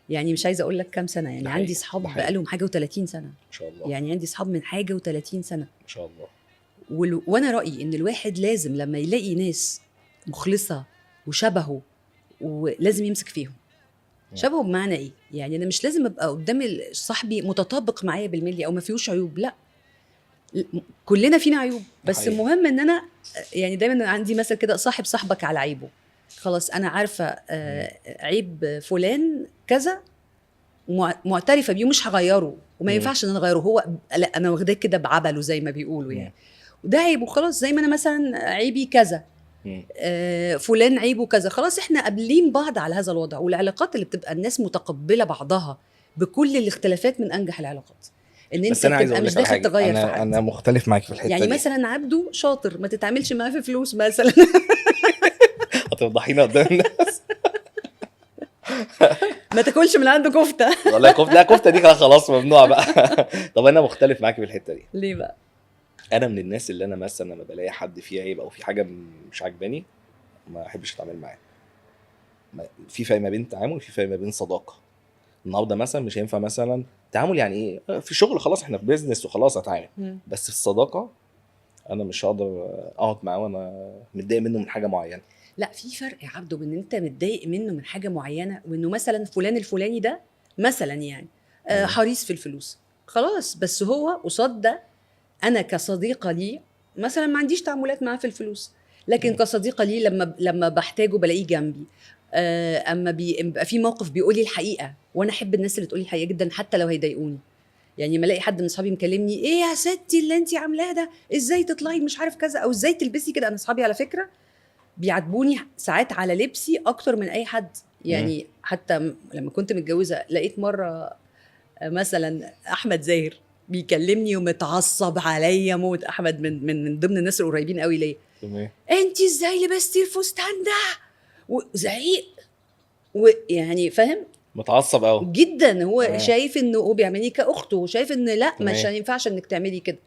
يعني مش عايزه اقول لك كام سنه، يعني عندي اصحاب بقالهم حاجه و30 سنه. ما شاء الله. يعني عندي اصحاب من حاجه و30 سنه. ما شاء الله. وانا رايي ان الواحد لازم لما يلاقي ناس مخلصه وشبهه، ولازم يمسك فيهم. شبهه بمعنى ايه؟ يعني انا مش لازم ابقى قدام صاحبي متطابق معايا بالملي او ما فيهوش عيوب، لا، كلنا فينا عيوب، بس حقيقي. المهم ان انا يعني دايما عندي مثل كده، صاحب صاحبك على عيبه. خلاص انا عارفه عيب فلان كذا، معترفه بيه، مش هغيره، وما مم. ينفعش ان انا اغيره. هو لا، انا واخداه كده بعبله زي ما بيقولوا مم. يعني، وده عيبه خلاص. زي ما انا مثلا عيبي كذا، مم. فلان عيبه كذا، خلاص احنا قابلين بعض على هذا الوضع. والعلاقات اللي بتبقى الناس متقبله بعضها بكل الاختلافات من انجح العلاقات، ان بس انت انا عايز تبقى اقول مش لك على داخل حاجه، تغير في انا حد. انا مختلف معاك في الحته يعني دي. مثلا عبده شاطر، ما تتعاملش معاه في فلوس مثلا. هتفضحينا قدام الناس. ما تاكلش من عنده كفته. والله كفته، لا كفته دي خلاص ممنوع بقى. طب انا مختلف معاك في الحته دي. ليه بقى؟ انا من الناس اللي انا مثلا لما بلاقي حد فيه عيب او في حاجه مش عاجباني ما احبش اتعامل معاه. في فرق ما بين تعامل وفي فرق ما بين صداقه. النهارده مثلا مش هينفع مثلا تعامل، يعني ايه في شغل خلاص احنا في بيزنس وخلاص اتعامل، بس في الصداقه انا مش هقدر اقعد معاه وانا متضايق منه من حاجه معينه. لا، في فرق يا عبده بين ان انت متضايق منه من حاجه معينه، وانه مثلا فلان الفلاني ده مثلا يعني حريص في الفلوس، خلاص. بس هو قصاد ده، انا كصديقه ليه مثلا ما عنديش تعاملات معاه في الفلوس، لكن مم. كصديقه ليه لما بحتاجه بلاقيه جنبي. اما بيبقى في موقف بيقول لي الحقيقه، وانا احب الناس اللي تقول لي الحقيقه جدا حتى لو هيضايقوني. يعني ما الاقي حد من اصحابي مكلمني، ايه يا ستي اللي انت عاملاه ده، ازاي تطلعي مش عارف كذا، او ازاي تلبسي كده. انا اصحابي على فكره بيعاتبوني ساعات على لبسي اكتر من اي حد. يعني حتى لما كنت متجوزه لقيت مره مثلا احمد زاهر بيكلمني ومتعصب عليا موت. احمد من ضمن الناس القريبين قوي ليا. تمام. انت ازاي لبستي الفستان ده، وزعيق، ويعني فاهم متعصب قوي. جدا. هو تمام. شايف انه هو بيعملني كاخته، وشايف ان لا مش تمام. هينفعش انك تعملي كده.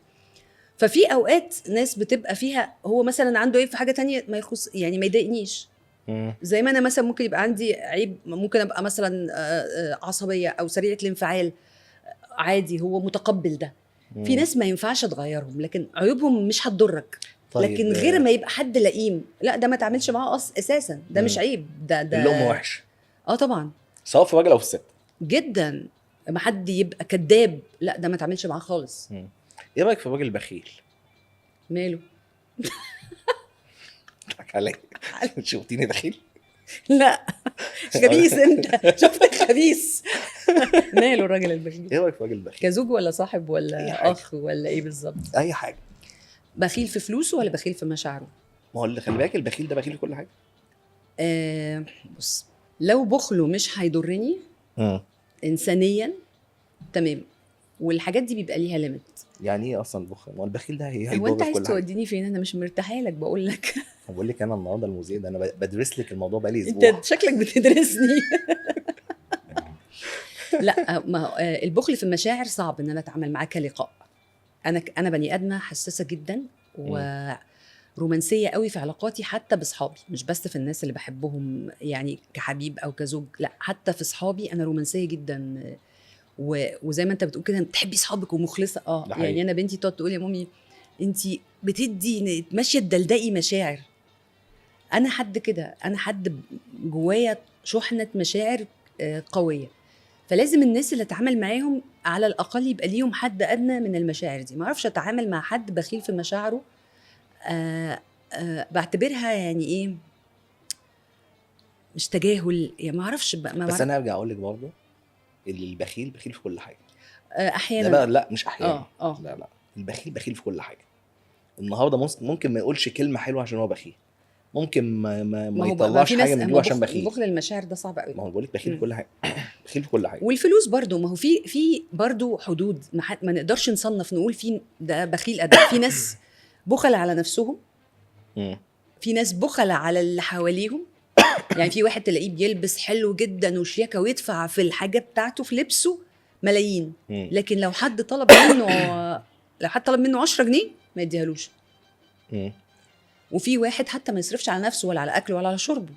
ففي اوقات ناس بتبقى فيها هو مثلا عنده عيب في حاجه تانية ما يخص، يعني ما يضايقنيش. مم. زي ما انا مثلا ممكن يبقى عندي عيب، ممكن ابقى مثلا عصبيه او سريعه الانفعال، عادي، هو متقبل ده. في مم. ناس ما ينفعش تغيرهم، لكن عيوبهم مش هتضرك. لكن طيب غير ما يبقى حد لئيم، لا ده ما تعملش معاه اساسا، ده مش عيب، اللقمه ده وحش اه طبعا سواء في الراجل او في الست. جدا. ما حد يبقى كذاب، لا ده ما تعملش معاه خالص. مم. ايه رايك في الراجل البخيل؟ ماله؟ اضحك عليا. شفتيني بخيل؟ لا، خبيث انت، شفتك خبيث. ماله الراجل البخيل؟ ايه رايك في الراجل البخيل؟ كزوج ولا صاحب اي ولا حاجه. اخ ولا ايه بالظبط؟ اي حاجه. بخيل في فلوسه ولا بخيل في مشاعره؟ ما هو اللي خلي بالك البخيل ده بخيل في كل حاجه. آه بص، لو بخله مش هيضرني انسانيا تمام، والحاجات دي بيبقى ليها ليميت. يعني ايه اصلا البخل؟ ما هو البخيل ده هو انت هيضر في عايز كل حاجه. توديني فين؟ انا مش مرتاحه لك بقول لك. بقول لك انا النهارده المذيع ده انا بدرس لك الموضوع بقالي انت اسبوع. شكلك بتدرسني. لا، ما هو البخل في المشاعر صعب ان انا اتعامل معاه كلقاء. انا بني ادمه حساسه جدا ورومانسيه قوي في علاقاتي، حتى باصحابي، مش بس في الناس اللي بحبهم يعني كحبيب او كزوج، لا حتى في صحابي انا رومانسيه جدا. وزي ما انت بتقول كده، انت بتحبي صحابك ومخلصه. ده يعني حقيقي. انا بنتي تقعد تقول يا مامي انت بتدي ماشيه تدلدقي مشاعر. انا حد كده، انا حد جوايا شحنه مشاعر قويه. فلازم الناس اللي اتعامل معاهم على الاقل يبقى ليهم حد ادنى من المشاعر دي. ما اعرفش اتعامل مع حد بخيل في مشاعره. بعتبرها يعني ايه، مش تجاهل يعني، ما اعرفش بس انا ارجع اقول لك برضه اللي البخيل بخيل في كل حاجه. ده احيانا. بقى لا مش احيانا. اه لا البخيل بخيل في كل حاجه. النهارده ممكن ما يقولش كلمه حلوه عشان هو بخيل. ممكن ما ما يطلعش في حاجه ناس، من ما جوه هو عشان بخيل. بخل المشاعر ده صعب قوي. ما هو بقول لك بخيل في كل حاجه. بخيل في كل حاجه. والفلوس برضو، ما هو في برضو حدود، ما نقدرش نصنف نقول في ده بخيل قد في ناس بخل على نفسهم، في ناس بخل على اللي حواليهم. يعني في واحد تلاقيه بيلبس حلو جدا وشياكه ويدفع في الحاجه بتاعته في لبسه ملايين، لكن لو حد طلب منه 10 جنيه ما يديهالوش. وفي واحد حتى ما يصرفش على نفسه ولا على اكله ولا على شربه.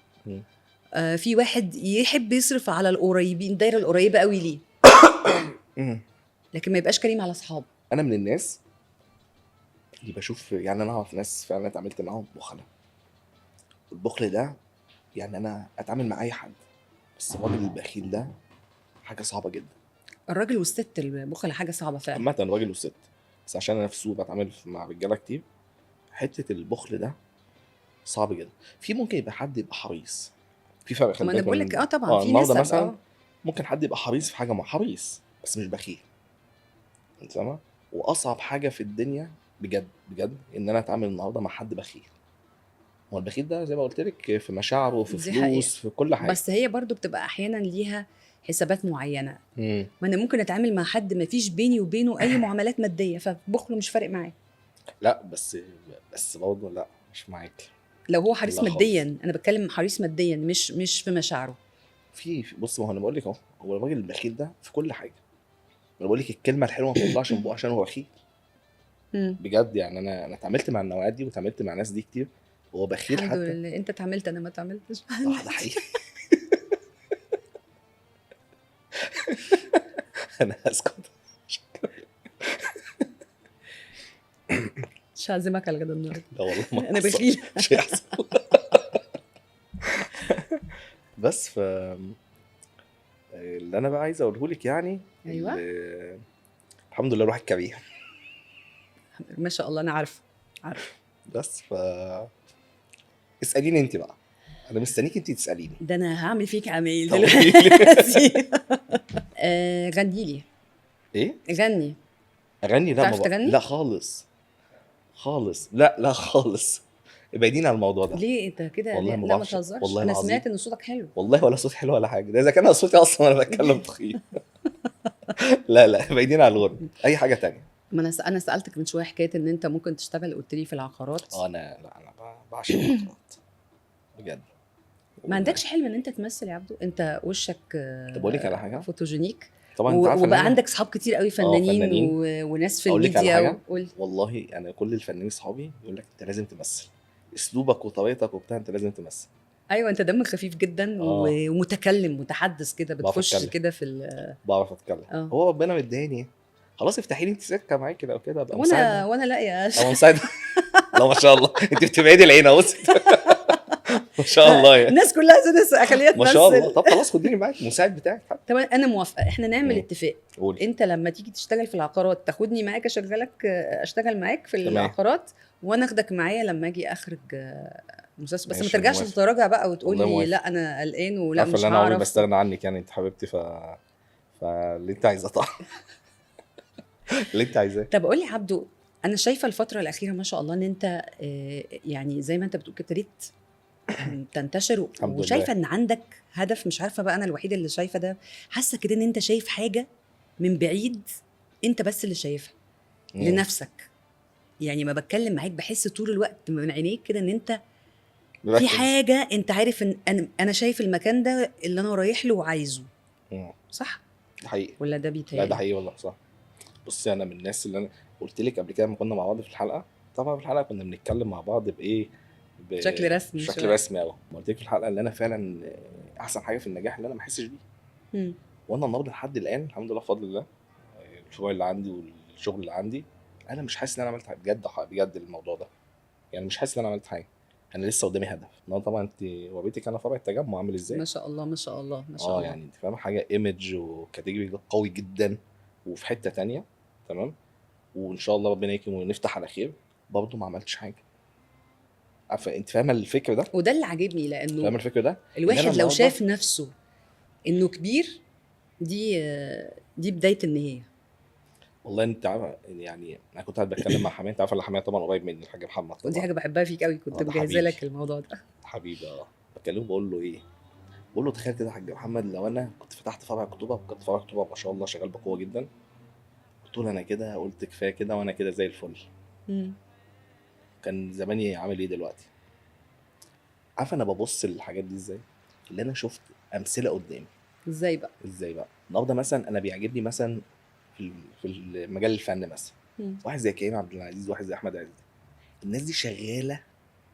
في واحد يحب يصرف على القريبين، الدايره القريبه قوي ليه، لكن ما يبقاش كريم على اصحابه. انا من الناس اللي بشوف، يعني انا اعرف ناس فعلا اتعاملت معاهم بخلة. البخل ده يعني انا اتعامل مع اي حد، بس الراجل البخيل ده حاجه صعبه جدا. الراجل والست البخل حاجه صعبه فعلا. عامه الراجل والست، بس عشان انا في السوق بتعامل مع رجاله كتير، حته البخل ده صعب جدا. في ممكن يبقى حد يبقى حريص، في فرق، خلي ما انا بالك بقول لك من طبعا في النهارده نسب مثلا ممكن حد يبقى حريص في حاجه، حريص بس مش بخيل، انت فاهمه؟ واصعب حاجه في الدنيا بجد بجد ان انا اتعامل النهارده مع حد بخيل. هو البخيل ده زي ما قلت لك في مشاعره، في دي حقيقة. فلوس، في كل حاجه. بس هي برضو بتبقى احيانا ليها حسابات معينه. امم ما انا ممكن اتعامل مع حد ما فيش بيني وبينه اي معاملات ماديه، فبخله مش فارق معاه. لا بس برضه لا، مش معاك. لو هو حريص لا خالص. ماديا، انا بتكلم حريص ماديا مش في مشاعره. بص، ما هو انا بقول لك اهو، هو الراجل البخيل ده في كل حاجه. انا بقول لك الكلمه الحلوه ما بتطلعش من بقه عشان هو بخيل. مم. بجد يعني انا اتعاملت مع النوعيات دي واتعاملت مع ناس دي كتير. هو بخيل الحمد حتى. لله انت اتعاملت، انا ما اتعاملتش. اه ده حقيقي. انا هسكت. مش هعزمك على الغدا النهارده. لا والله ما انا حصل. بخيل. مش هيحصل. بس اللي انا بقى عايز اقوله لك يعني ايوه الحمد لله الواحد كبير. ما شاء الله انا عارفه. بس اساليني انت بقى، انا مستنيك انت تساليني. ده انا هعمل فيك عمايل طب دلوقتي. غني لي. ايه؟ غني. اغني؟ لا ما تعرف بقى. تغني؟ لا خالص خالص، لا خالص. ابعدين عن الموضوع ده. ليه انت كده؟ والله ليه؟ ما لا ما بعرفش تهزرش، والله انا العظيم. سمعت ان صوتك حلو. والله ولا صوت حلو ولا حاجه، ده اذا كان صوتي اصلا وانا بتكلم تخين. لا ابعدين عن الغرب، اي حاجه تانية. ما انا سالتك من شويه حكايه ان انت ممكن تشتغل، قلت لي في العقارات. انا بعشق العقارات بجد. ما عندكش حلم ان انت تمثل يا عبدو؟ انت وشك طب اقول لك على حاجه، فوتوجينيك، طبعا انت عارفه ان وبقى انا عندك صحاب كتير قوي فنانين فنانين. وناس في اقول لك على الميديا حاجه، وقول. والله انا كل الفنانين صحابي يقول لك انت لازم تمثل، اسلوبك وطريقتك وبتاع، انت لازم تمثل. ايوه انت دمك خفيف جدا اه ومتكلم متحدث كده، بعرف بتخش اتكلم، كده في بعرف اتكلم. اه. هو ربنا مداني، خلاص افتحي لي انت سكه معايا كده او كده، ابقى وانا مساعد. وانا لا يا ابقى مساعد. لا ما شاء الله، انت بتبعدي العين اهو. ما شاء الله يعني. الناس كلها اخليها ما شاء الله. تمثل. طب خلاص خديني معاك مساعد بتاعك حتى. طب انا موافقه، احنا نعمل مم. اتفاق. قولي. انت لما تيجي تشتغل في العقارات تاخدني معاك، اشتغل معاك في تمام. العقارات، وانا اخدك معايا لما اجي اخرج مسلسل. بس ما ماشي، ترجعش موافق. تتراجع بقى وتقول والله لي موافق. لا انا قلقان ولا عارفه مش ان انا عمري ما هعرف. استغنى عنك يعني، انت حبيبتي فاللي انت عايزاه طبعا. اللي انت عايزاه. طب قول لي عبدو، انا شايفه الفتره الاخيره ما شاء الله ان انت يعني زي ما انت بتقول كده ابتديت تنتشر، الحمد وشايفه لله. ان عندك هدف. مش عارفه بقى انا الوحيده اللي شايفه ده، حاسه كده ان انت شايف حاجه من بعيد، انت بس اللي شايفها مم. لنفسك. يعني ما بتكلم معاك بحس طول الوقت من عينيك كده ان انت في مركز. حاجه، انت عارف ان انا شايف المكان ده اللي انا رايح له وعايزه. مم. صح ده حقيقي. ولا ده لا ده بيتهيألي؟ حقيقي والله صح. بصي انا من الناس اللي انا قلت لك قبل كده لما كنا مع بعض في الحلقه، طبعا في الحلقه كنا بنتكلم مع بعض بايه، بشكل رسمي بشكل شوية. رسمي قوي. قلت لك في الحلقه اللي انا فعلا احسن حاجه في النجاح اللي انا ما احسش بيه. مم. وانا النهارده لحد الان الحمد لله بفضل الله، الفروع اللي عندي والشغل اللي عندي، انا مش حاسس ان انا عملت حاجه بجد بجد الموضوع ده. يعني مش حاسس ان انا عملت حاجه، انا لسه قدامي هدف. النهارده طبعا انت وريتك انا فرع التجمع عامل ازاي. ما شاء الله ما شاء الله ما شاء الله. يعني انت فاهم حاجه، ايمج وكاتيجوري قوي جدا وفي حته تانية. تمام. وان شاء الله ربنا يكرم ونفتح على خير. برضه ما عملتش حاجه. عارفه انت فاهمه الفكر ده؟ وده اللي عاجبني، فاهمه لانه الفكر ده؟ إن الواحد أنا لو النهاردة- شاف نفسه انه كبير، دي بدايه النهايه. والله انت عارفه يعني انا كنت قاعد بتكلم مع حماية، انت عارفه ان حماية طبعا قريب مني، الحاج محمد ودي طبعا. حاجه بحبها فيك قوي، كنت ده مجهزه حبيبي. لك الموضوع ده. حبيبي بكلمه بقول له ايه، بقول له تخيل كده يا حاج محمد لو انا كنت فتحت فرع اكتوبر، كنت فرع اكتوبر ما شاء الله شغال بقوه جدا، قلت له انا كده قلت كفايه كده وانا كده زي الفل، مم. كان زماني عامل ايه دلوقتي؟ عارفه انا ببص للحاجات دي ازاي؟ اللي انا شفت امثله قدامي. ازاي بقى؟ ازاي بقى؟ النهارده مثلا انا بيعجبني مثلا في المجال الفن مثلا مم. واحد زي كريم عبد العزيز، واحد زي احمد عز. الناس دي شغاله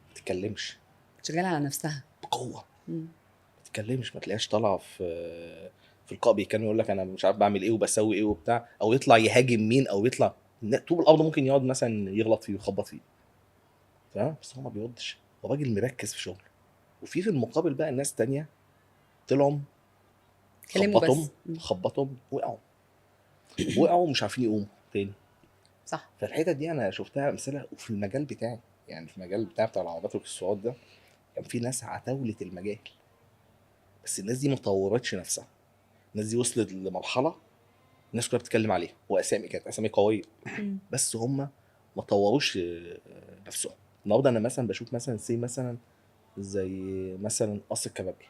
ما تتكلمش شغاله على نفسها. بقوه، مم. ما تتكلمش، ما تلاقيش طالعه في اللقاء بيتكلم يقول لك انا مش عارف بعمل ايه وبسوي ايه وبتاع، او يطلع يهاجم مين، او يطلع طوب الارض ممكن يقعد مثلا يغلط فيه ويخبط فيه، تمام، بس هو ما بيردش، هو راجل مركز في شغله. وفي المقابل بقى الناس تانية طلعوا كلموا خبطهم بس. خبطهم وقعوا مش عارفين يقوموا تاني. صح. فالحتت دي انا شفتها امثله وفي المجال بتاعي، يعني في المجال بتاع العربيات والاكسسوارات ده كان في ناس عتاولة المجال، بس الناس دي ما طورتش نفسها. الناس دي وصلت لمرحله الناس كلها بتتكلم عليها، واسامي كانت اسامي قويه، مم. بس هم ما طوروش نفسهم. النهارده انا مثلا بشوف مثلا مثلا زي مثلا قصر الكبابجي،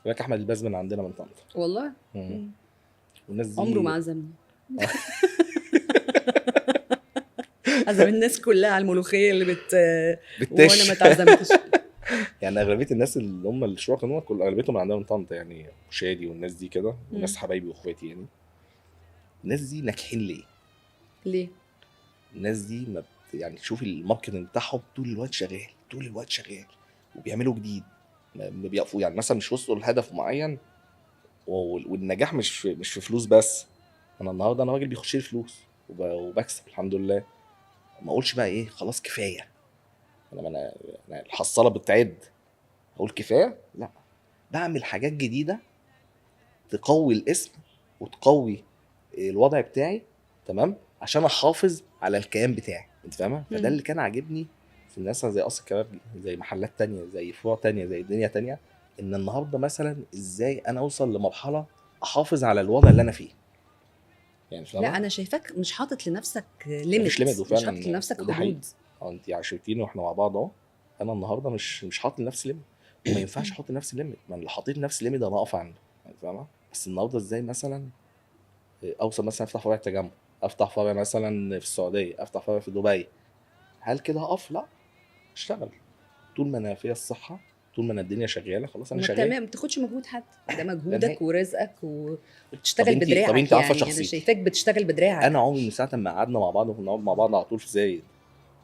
هناك احمد الباز من عندنا من طنطا. والله. مم. مم. والناس عمره دي ما عزمني. عزم الناس كلها على الملوخيه اللي وانا ما بالتش. اتعزمتش. يعني اغلبيه الناس اللي هم الشركاء هم كل اغلبيتهم من عندنا من طنطا، يعني شادي والناس دي كده، وناس مم. حبايبي واخواتي يعني. الناس دي ناجحين ليه؟ ليه؟ الناس دي ما يعني تشوفي الماركتنج بتاعهم طول الوقت شغال، طول الوقت شغال، وبيعملوا جديد، ما بيقفوا. يعني مثلا مش وصلوا لهدف معين، والنجاح مش في فلوس بس. انا النهارده انا راجل بيخش لي فلوس وبكسب الحمد لله، ما اقولش بقى ايه خلاص كفايه. انا الحصاله بتعد، اقول كفايه؟ لا، بعمل حاجات جديده تقوي الاسم وتقوي الوضع بتاعي، تمام، عشان احافظ على الكيان بتاعي. انت فاهمه؟ فده مم. اللي كان عاجبني في الناس زي قصر الكبابجي، زي محلات تانية، زي فروع تانية، زي دنيا تانية. ان النهارده مثلا ازاي انا اوصل لمرحله احافظ على الوضع اللي انا فيه، يعني لا فاهمه؟ انا شايفاك مش حاطط لنفسك مفيش ليميت، ليميت، مش حاطط وفعلا لنفسك وده حقيقي. حدود. انت عشرتيني واحنا مع بعض اهو. انا النهارده مش حاطط لنفسي ليميت، وما ينفعش احط لنفسي ليميت. ما أنا لو حطيت لنفسي ليميت انا اقف عنده، يعني فاهمه؟ بس النهارده ازاي مثلا اوصل مثلا افتح فرع تجمع، افتح فرع مثلا في السعوديه، افتح فرع في دبي، هل كده هقف؟ لا، اشتغل. طول ما انا فيا الصحه، طول ما انا الدنيا شغاله، خلاص انا وما شغال. بتعمل ما بتاخدش مجهود حد، ده ده مجهودك نهائي. ورزقك طب وبتشتغل انت بدراعك، عارفه يعني انا شخصيتي، شايفاك بتشتغل بدراعك. انا عمري من ساعه ما قعدنا مع بعض وكنا مع بعض على طول في زايد،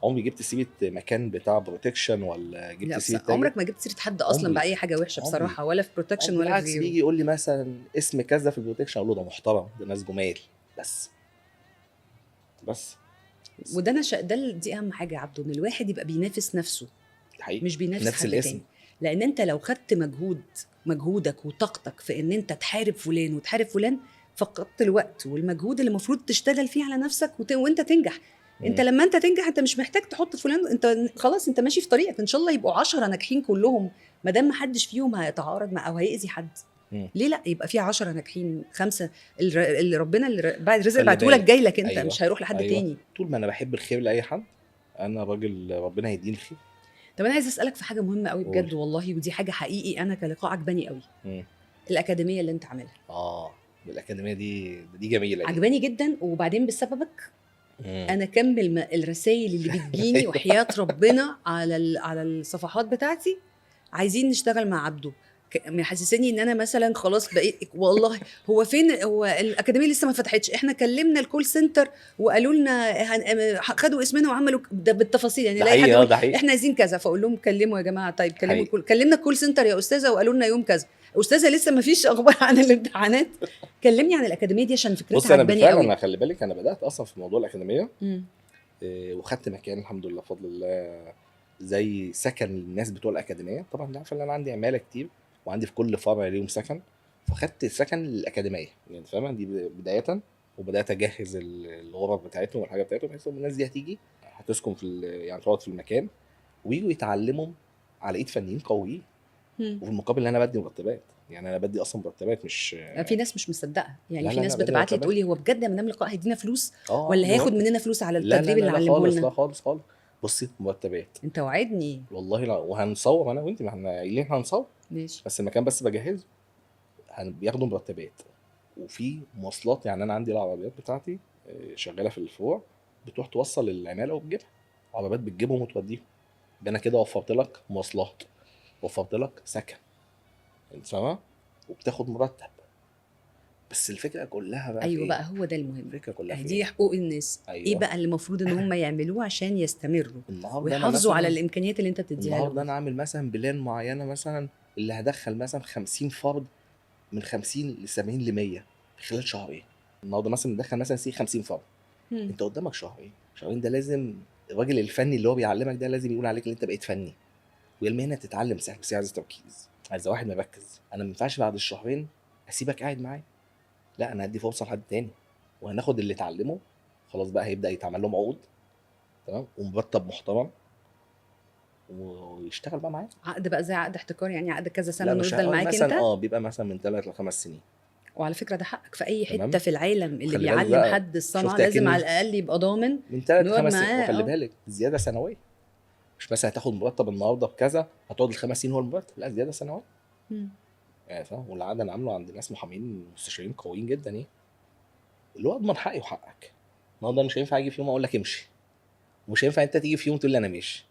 عمري جبت سيره مكان بتاع بروتكشن ولا لا جبت بس سيره تاجر. عمرك ما جبت سيره حد اصلا عمري باي حاجه وحشه عمري بصراحه، ولا في او بروتكشن ولا في بالعكس، غيره. بيجي يقول لي مثلا اسم كذا في البروتكشن، اقول له ده محترم، ده ناس جمال. بس بس بس وده دي اهم حاجه يا عبدو، ان الواحد يبقى بينافس نفسه ده حقيقي. مش بينافس نفس حد الاسم. تاني. لان انت لو خدت مجهودك وطاقتك في ان انت تحارب فلان وتحارب فلان، فقدت الوقت والمجهود اللي المفروض تشتغل فيه على نفسك وانت تنجح. انت مم. لما انت تنجح انت مش محتاج تحط فلان، انت خلاص انت ماشي في طريقك، ان شاء الله يبقوا 10 ناجحين كلهم، ما دام ما حدش فيهم هيتعارض مع او هيأذي حد. مم. ليه لا يبقى في 10 ناجحين، 5 اللي ربنا اللي بعد الرزق خلي بعته لك بالك. جاي لك انت، ايوه، مش هيروح لحد ايوه، تاني. طول ما انا بحب الخير لاي حد، انا راجل ربنا هيديني الخير. طب انا عايزه اسالك في حاجه مهمه قوي قول. بجد والله، ودي حاجه حقيقي انا كلقاء عجباني قوي. مم. الاكاديميه اللي انت عاملها اه، الاكاديميه دي جميله دي. عجباني جدا، وبعدين بسببك مم. انا كمل الرسائل اللي بتجيني ايوه. وحياه ربنا على الصفحات بتاعتي، عايزين نشتغل مع عبده. محسسني ان انا مثلا خلاص بقيت والله. هو الاكاديميه لسه ما فتحتش، احنا كلمنا الكول سنتر وقالوا لنا خدوا اسمنا وعملوا ده بالتفاصيل، يعني ده لاقي حد حقيقي، يقول ده حقيقي. احنا عايزين كذا، فاقول لهم كلموا يا جماعه، طيب كلموا حقيقي. كلمنا الكول سنتر يا استاذه وقالوا لنا يوم كذا. استاذه لسه ما فيش اخبار عن الامتحانات. كلمني عن الاكاديميه دي عشان بص، فكرتها انا عجباني بالفعل قوي. انا خلي بالك انا بدات اصلا في موضوع الاكاديميه، مم. وخدت مكان الحمد لله بفضل الله، زي سكن الناس بتوع الاكاديميه. طبعا انت عارف ان انا عندي عماله كتير، وعندي في كل فرع ليهم سكن، فخدت سكن للاكاديميه، يعني فاهمه؟ دي بدايه. وبدات اجهز الغرف بتاعتهم والحاجه بتاعتهم، بحيث ان الناس دي هتيجي هتسكن يعني تقعد في المكان، ويجوا يتعلموا على ايد فنيين قويين، مم. وفي المقابل ان انا بدي مرتبات. يعني انا بدي اصلا مرتبات، مش في ناس مش مصدقه، يعني لا في لا لا، ناس بدي بتبعت لي مرتبات. تقول لي هو بجد يا مدام لقاء هيدينا فلوس ولا هياخد مرتب. مننا فلوس على لا لا التدريب لا اللي لا علمه خالص، لا لنا؟ خالص خالص. بصي، مرتبات. انت وعدني. والله لا، وهنصور انا وانت، ما احنا قايلين هنصور. ماشي. بس المكان بس بجهزه، بياخدوا مرتبات، وفي مواصلات. يعني انا عندي العربيات بتاعتي شغاله في الفروع، بتروح توصل العماله وبتجيبها، عربيات بتجيبهم وتوديهم. يبقى انا كده وفرت لك مواصلات، وفرت لك سكن، انت فاهمه؟ وبتاخد مرتب. بس الفكره كلها بقى في ايوه ايه؟ بقى هو ده المهم. الفكره كلها في دي ايه؟ حقوق الناس، ايه ايوه. بقى اللي المفروض ان هم يعملوه عشان يستمروا النهارده انا ويحافظوا على مثلا الامكانيات اللي انت بتديها النهارده لهم؟ انا عامل مثلا بلان معينه، مثلا اللي هدخل مثلا 50 فرد، من 50 ل 70 ل 100 في خلال شهرين. النهارده مثلا ندخل مثلا 50 فرد، مم. انت قدامك شهرين. شهرين ده لازم الراجل الفني اللي هو بيعلمك ده لازم يقول عليك ان انت بقيت فني. وهي المهنه تتعلم سهل، بس هي عايزه تركيز، عايزه واحد مركز. انا ما ينفعش بعد الشهرين اسيبك قاعد معايا، لا، انا هدي فرصه لحد تاني، وهناخد اللي اتعلمه خلاص بقى هيبدا يتعمل لهم عقود، تمام، ومرتب محترم، ويشتغل بقى معايا. عقد بقى زي عقد احتكار، يعني عقد كذا سنه لا انه مش يفضل معاك مثلا انت. بيبقى مثلا من 3 ل 5 سنين. وعلى فكره ده حقك في اي تمام. حته في العالم، اللي خلي بالك بيعلم بقى، حد الصنعه شفت لازم على اكني الاقل يبقى ضامن من 3 انه ل يقعد 5 سنين، معاه. وخلي بالك زياده سنويه، مش مثلا هتاخد مرتب النهارده بكذا هتقعد الخمس سنين هو المرتب، لا زياده سنويه. مم. يعني فاهم، والعقد انا عامله عند ناس محامين مستشارين قويين جدا، ايه اللي هو اضمن حقي وحقك. النهارده مش هينفع اجي في يوم اقول لك امشي، ومش هينفع انت تيجي في يوم تقول لي انا ماشي.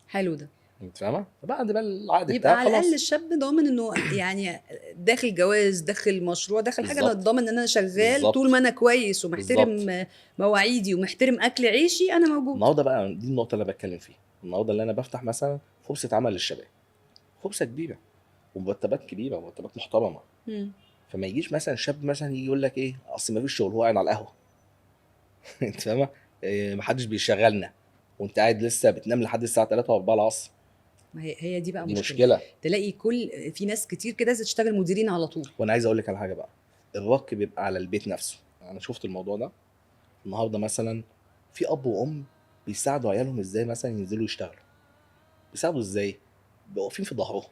حلو ده. انت فاهمه؟ فبعد بقى العقد يبقى بتاعك على الاقل خلاص. الشاب ضامن انه يعني داخل جواز، داخل مشروع، داخل حاجه، انا بالظبط، ضامن ان انا شغال طول بالظبط، ما انا كويس بالظبط. ومحترم مواعيدي ومحترم اكل عيشي، انا موجود. النهارده بقى دي النقطه اللي انا بتكلم فيها. النهارده اللي انا بفتح مثلا فرصه عمل للشباب، فرصه كبيره ومرتبات كبيره ومرتبات محترمه. مم. فما يجيش مثلا شاب مثلا يجي يقول لك ايه اصل ما فيش شغل، هو قاعد على القهوه. انت فاهمه؟ إيه، محدش بيشغلنا، وانت قاعد لسه بتنام لحد الساعه 3 و4 العصر. ما هي دي بقى دي مشكله. مشكله. تلاقي في ناس كتير كده عايزه تشتغل مديرين على طول. وانا عايز اقول لك على حاجه بقى، الرك بيبقى على البيت نفسه. انا شفت الموضوع ده النهارده، مثلا في اب وام بيساعدوا عيالهم ازاي مثلا ينزلوا يشتغلوا. بيساعدوا ازاي؟ بيبقوا واقفين في ظهرهم.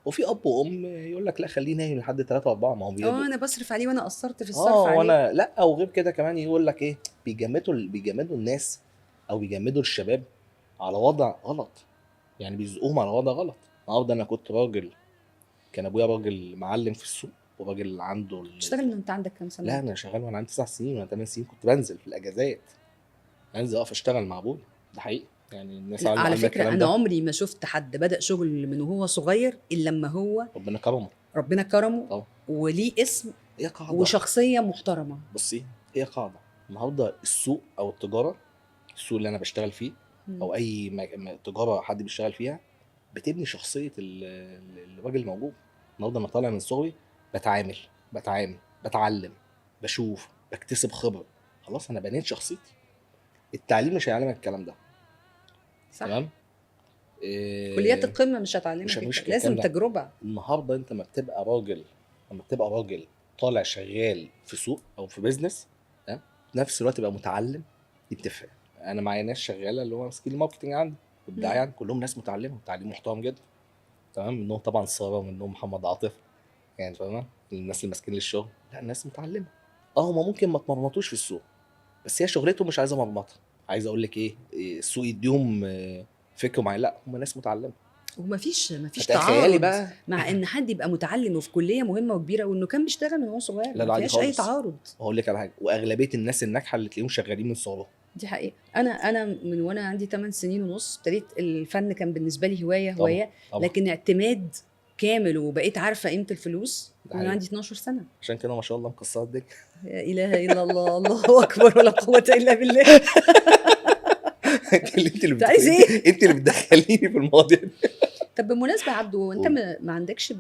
وفي اب وام يقول لك لا خليه نايم لحد 3 و4، ما هو اه انا بصرف عليه وانا قصرت في الصرف اه عليه. وانا لا، وغير كده كمان يقول لك ايه، بيجمدوا الناس، او بيجمدوا الشباب على وضع غلط، يعني بيزقوهم على وضع غلط. النهارده انا كنت راجل، كان ابويا راجل معلم في السوق، وراجل عنده تشتغل من انت عندك كام سنه؟ لا انا شغال وانا عندي 9 سنين وانا 8 سنين، كنت بنزل في الاجازات، انزل اقف اشتغل مع ابويا. ده حقيقي، يعني الناس لا على عامله فكره الكلام انا ده. عمري ما شفت حد بدأ شغل من وهو صغير الا لما هو ربنا كرمه. ربنا كرمه طبعا. وليه اسم هي قاعده، وشخصيه محترمه. بصي هي قاعده. النهارده السوق او التجاره، السوق اللي انا بشتغل فيه، مم. او اي تجاره حد بيشتغل فيها، بتبني شخصيه الراجل الموجود. النهارده انا طالع من صغري بتعامل بتعلم، بشوف، بكتسب خبره، خلاص انا بنيت شخصيتي. التعليم مش هيعلمك الكلام ده. صح. تمام. كليات إيه، القمه مش مش هتعلمك مش الكلام، لازم الكلام ده. تجربه. النهارده انت لما بتبقى راجل طالع شغال في سوق او في بيزنس، تمام، في نفس الوقت تبقى متعلم، دي بتفرق. انا معايا ناس شغاله اللي هو ماسكين الماركتنج عندي والدعايه عندي، كلهم ناس متعلمه تعليم محترم جدا، تمام، منهم طبعا ساره ومنهم محمد عاطف، يعني فاهمه الناس اللي ماسكين للشغل، لا الناس متعلمه. اه هما ممكن ما اتمرمطوش في السوق، بس هي شغلتهم مش عايزه مرمطه. عايز اقول لك إيه، السوق يديهم فكر معين، لا هم ناس متعلمه. ومفيش فتخيلي تعارض بقى. مع ان حد يبقى متعلم وفي كليه مهمه وكبيره وانه كان بيشتغل من وهو صغير، لا ما لا عادي فيهاش اي خالص. تعارض. هقول لك على حاجه، واغلبيه الناس الناجحه اللي تلاقيهم شغالين من صغرهم. دي حقيقه. انا من وانا عندي 8 سنين ونص ابتديت الفن، كان بالنسبه لي هوايه طبعا طبعا. لكن اعتماد كامل، وبقيت عارفه قيمه الفلوس ده وانا حقيقي. عندي 12 سنه. عشان كده ما شاء الله مكسره الدنيا. لا اله الا الله، الله اكبر ولا قوه الا بالله. انت اللي انت عايز ايه؟ انت اللي بتدخليني في المواضيع دي. طب بالمناسبه يا عبدو، انت قول. ما عندكش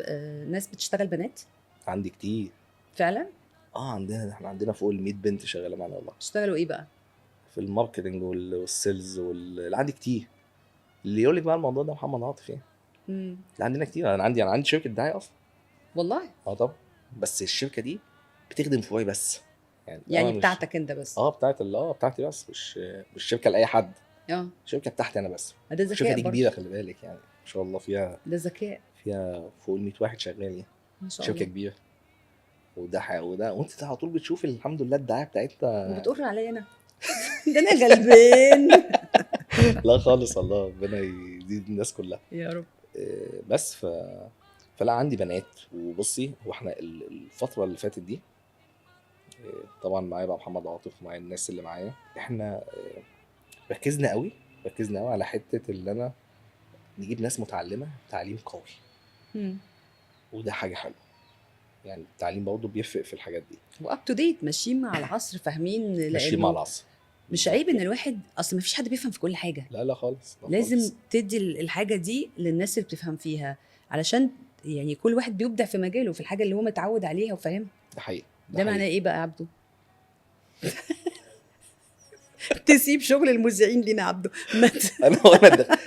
ناس بتشتغل بنات عندي كتير. فعلا؟ احنا عندنا فوق ال 100 بنت شغاله معانا والله، بتشتغلوا ايه بقى؟ في الماركتنج والسيلز اللي عندي كتير. اللي يقول لك بقى الموضوع ده محمد عاطف يعني. مم. اللي عندنا كتير، انا عندي شركه دعايه اصلا. والله طبعا. بس الشركه دي بتخدم فوقي بس، يعني يعني مش بتاعتك انت بس؟ بتاعتي بس، مش شركه لاي حد، اه الشركه بتاعتي انا بس. ده الشركه ذكاء دي برضه. كبيره خلي بالك، يعني ما شاء الله ده ذكاء فيها فوق ال 100 واحد شغال يعني. ما شاء شركه الله. كبيره. وده وانت على طول بتشوف الحمد لله الدعايه بتاعتنا. وبتقر عليا انا؟ ده انا غلبان. لا خالص، الله ربنا يزيد الناس كلها. يا رب. بس فلا عندي بنات. وبصي هو احنا الفتره اللي فاتت دي، طبعا معايا بقى محمد عاطف ومعايا الناس اللي معايا، احنا ركزنا قوي على حته اللي انا نجيب ناس متعلمه تعليم قوي. مم. وده حاجه حلوه، يعني التعليم برضه بيفرق في الحاجات دي. واب تو ديت، ماشيين مع العصر، فاهمين، ماشيين مع لانه العصر. مش عيب ان الواحد، اصل ما فيش حد بيفهم في كل حاجه. لا لا خالص، لا لازم خالص. تدي الحاجه دي للناس اللي بتفهم فيها، علشان يعني كل واحد بيبدع في مجاله، في الحاجه اللي هو متعود عليها وفاهمها. ده حقيقي. ده معناه ايه بقى يا عبدو؟ تسيب شغل المذيعين لينا يا عبدو.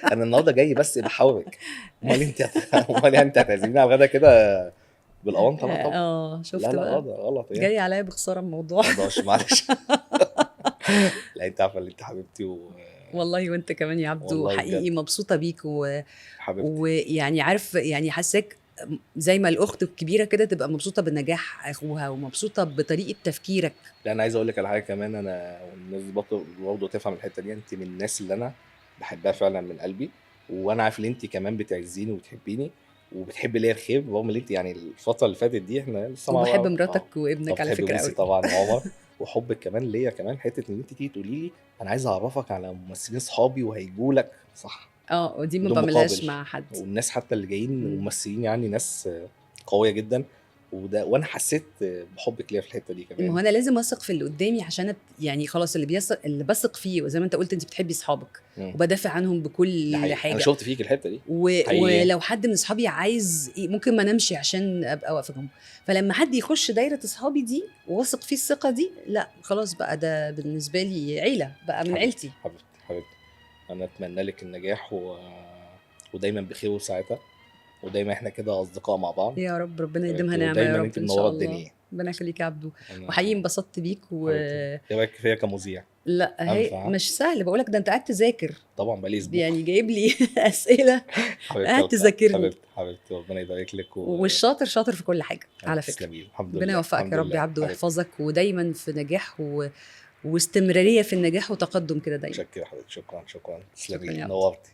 انا النهارده جاي بس بحاورك. امال انت هتعزميني على الغدا كده بالاونطه بقى؟ طبعا شفت لا بقى، غلط يعني. جاي عليا بخساره الموضوع. معلش. لا انت عارفه ان انت حبيبتي والله وانت كمان يا عبدو، والله حقيقي بجد مبسوطه بيك حبيبتي. ويعني عارف يعني حاساك زي ما الاخت الكبيره كده تبقى مبسوطه بنجاح اخوها ومبسوطه بطريقه تفكيرك. لا انا عايز اقول لك على حاجه كمان، انا والناس برضه تفهم الحته دي، انت من الناس اللي انا بحبها فعلا من قلبي، وانا عارف ان انت كمان بتعزيني وبتحبيني وبتحبي ليا الخير، رغم ان انت يعني الفتره اللي فاتت دي احنا لسه مع وبحب بعض اه. مراتك طب وابنك على بتحبي فكره بوسي قوي. طبعا وعمر، وحبك كمان ليا كمان حته ان انت تيجي تقولي لي انا عايز اعرفك على ممثلين صحابي وهيجوا لك، صح، اه ودي ما بدون بعملهاش مقابل. مع حد. والناس حتى اللي جايين مم. ممثلين يعني ناس قويه جدا، وده وانا حسيت بحبك ليا في الحته دي ما كمان. هو انا لازم اثق في اللي قدامي عشان يعني خلاص اللي بثق فيه، وزي ما انت قلت انت بتحبي اصحابك مم. وبدافع عنهم ده بكل حقيقي، انا حاجه. شفت فيك الحته دي حقيقي. ولو حد من اصحابي عايز ممكن ما نمشي عشان ابقى واقفه جنبه، فلما حد يخش دايره اصحابي دي وواثق فيه الثقه دي، لا خلاص بقى ده بالنسبه لي عيله، بقى من حبيبتي عيلتي. حبيبتي حبيبتي، انا اتمنى لك النجاح ودايما بخير وسعادة، ودايما احنا كده اصدقاء مع بعض. يا رب ربنا يديمها حبيبتي نعمه يا ودايما رب انت ان منوره شاء الله. الدنيا. ربنا يخليك يا عبدو. وحقيقي انا انبسطت بيك حبيبتي ايه رايك فيا كمذيع؟ لا هي انفع مش سهل، بقولك ده انت قاعد تذاكر، طبعا بقالي اسبوع. يعني جايب لي اسئله حبيبتي قاعد القاء، تذاكرني. حبيبتي ربنا يبارك لك والشاطر شاطر في كل حاجه على فكره. تسلمي، الحمد ربنا لله يوفقك الحمد يا رب يا لله عبدو حبيبتي. ويحفظك ودايما في نجاح واستمراريه في النجاح وتقدم كده دايما. متشكر يا حبيبتي، شكرا شكرا تسلمي، يا عبدو. نورتي.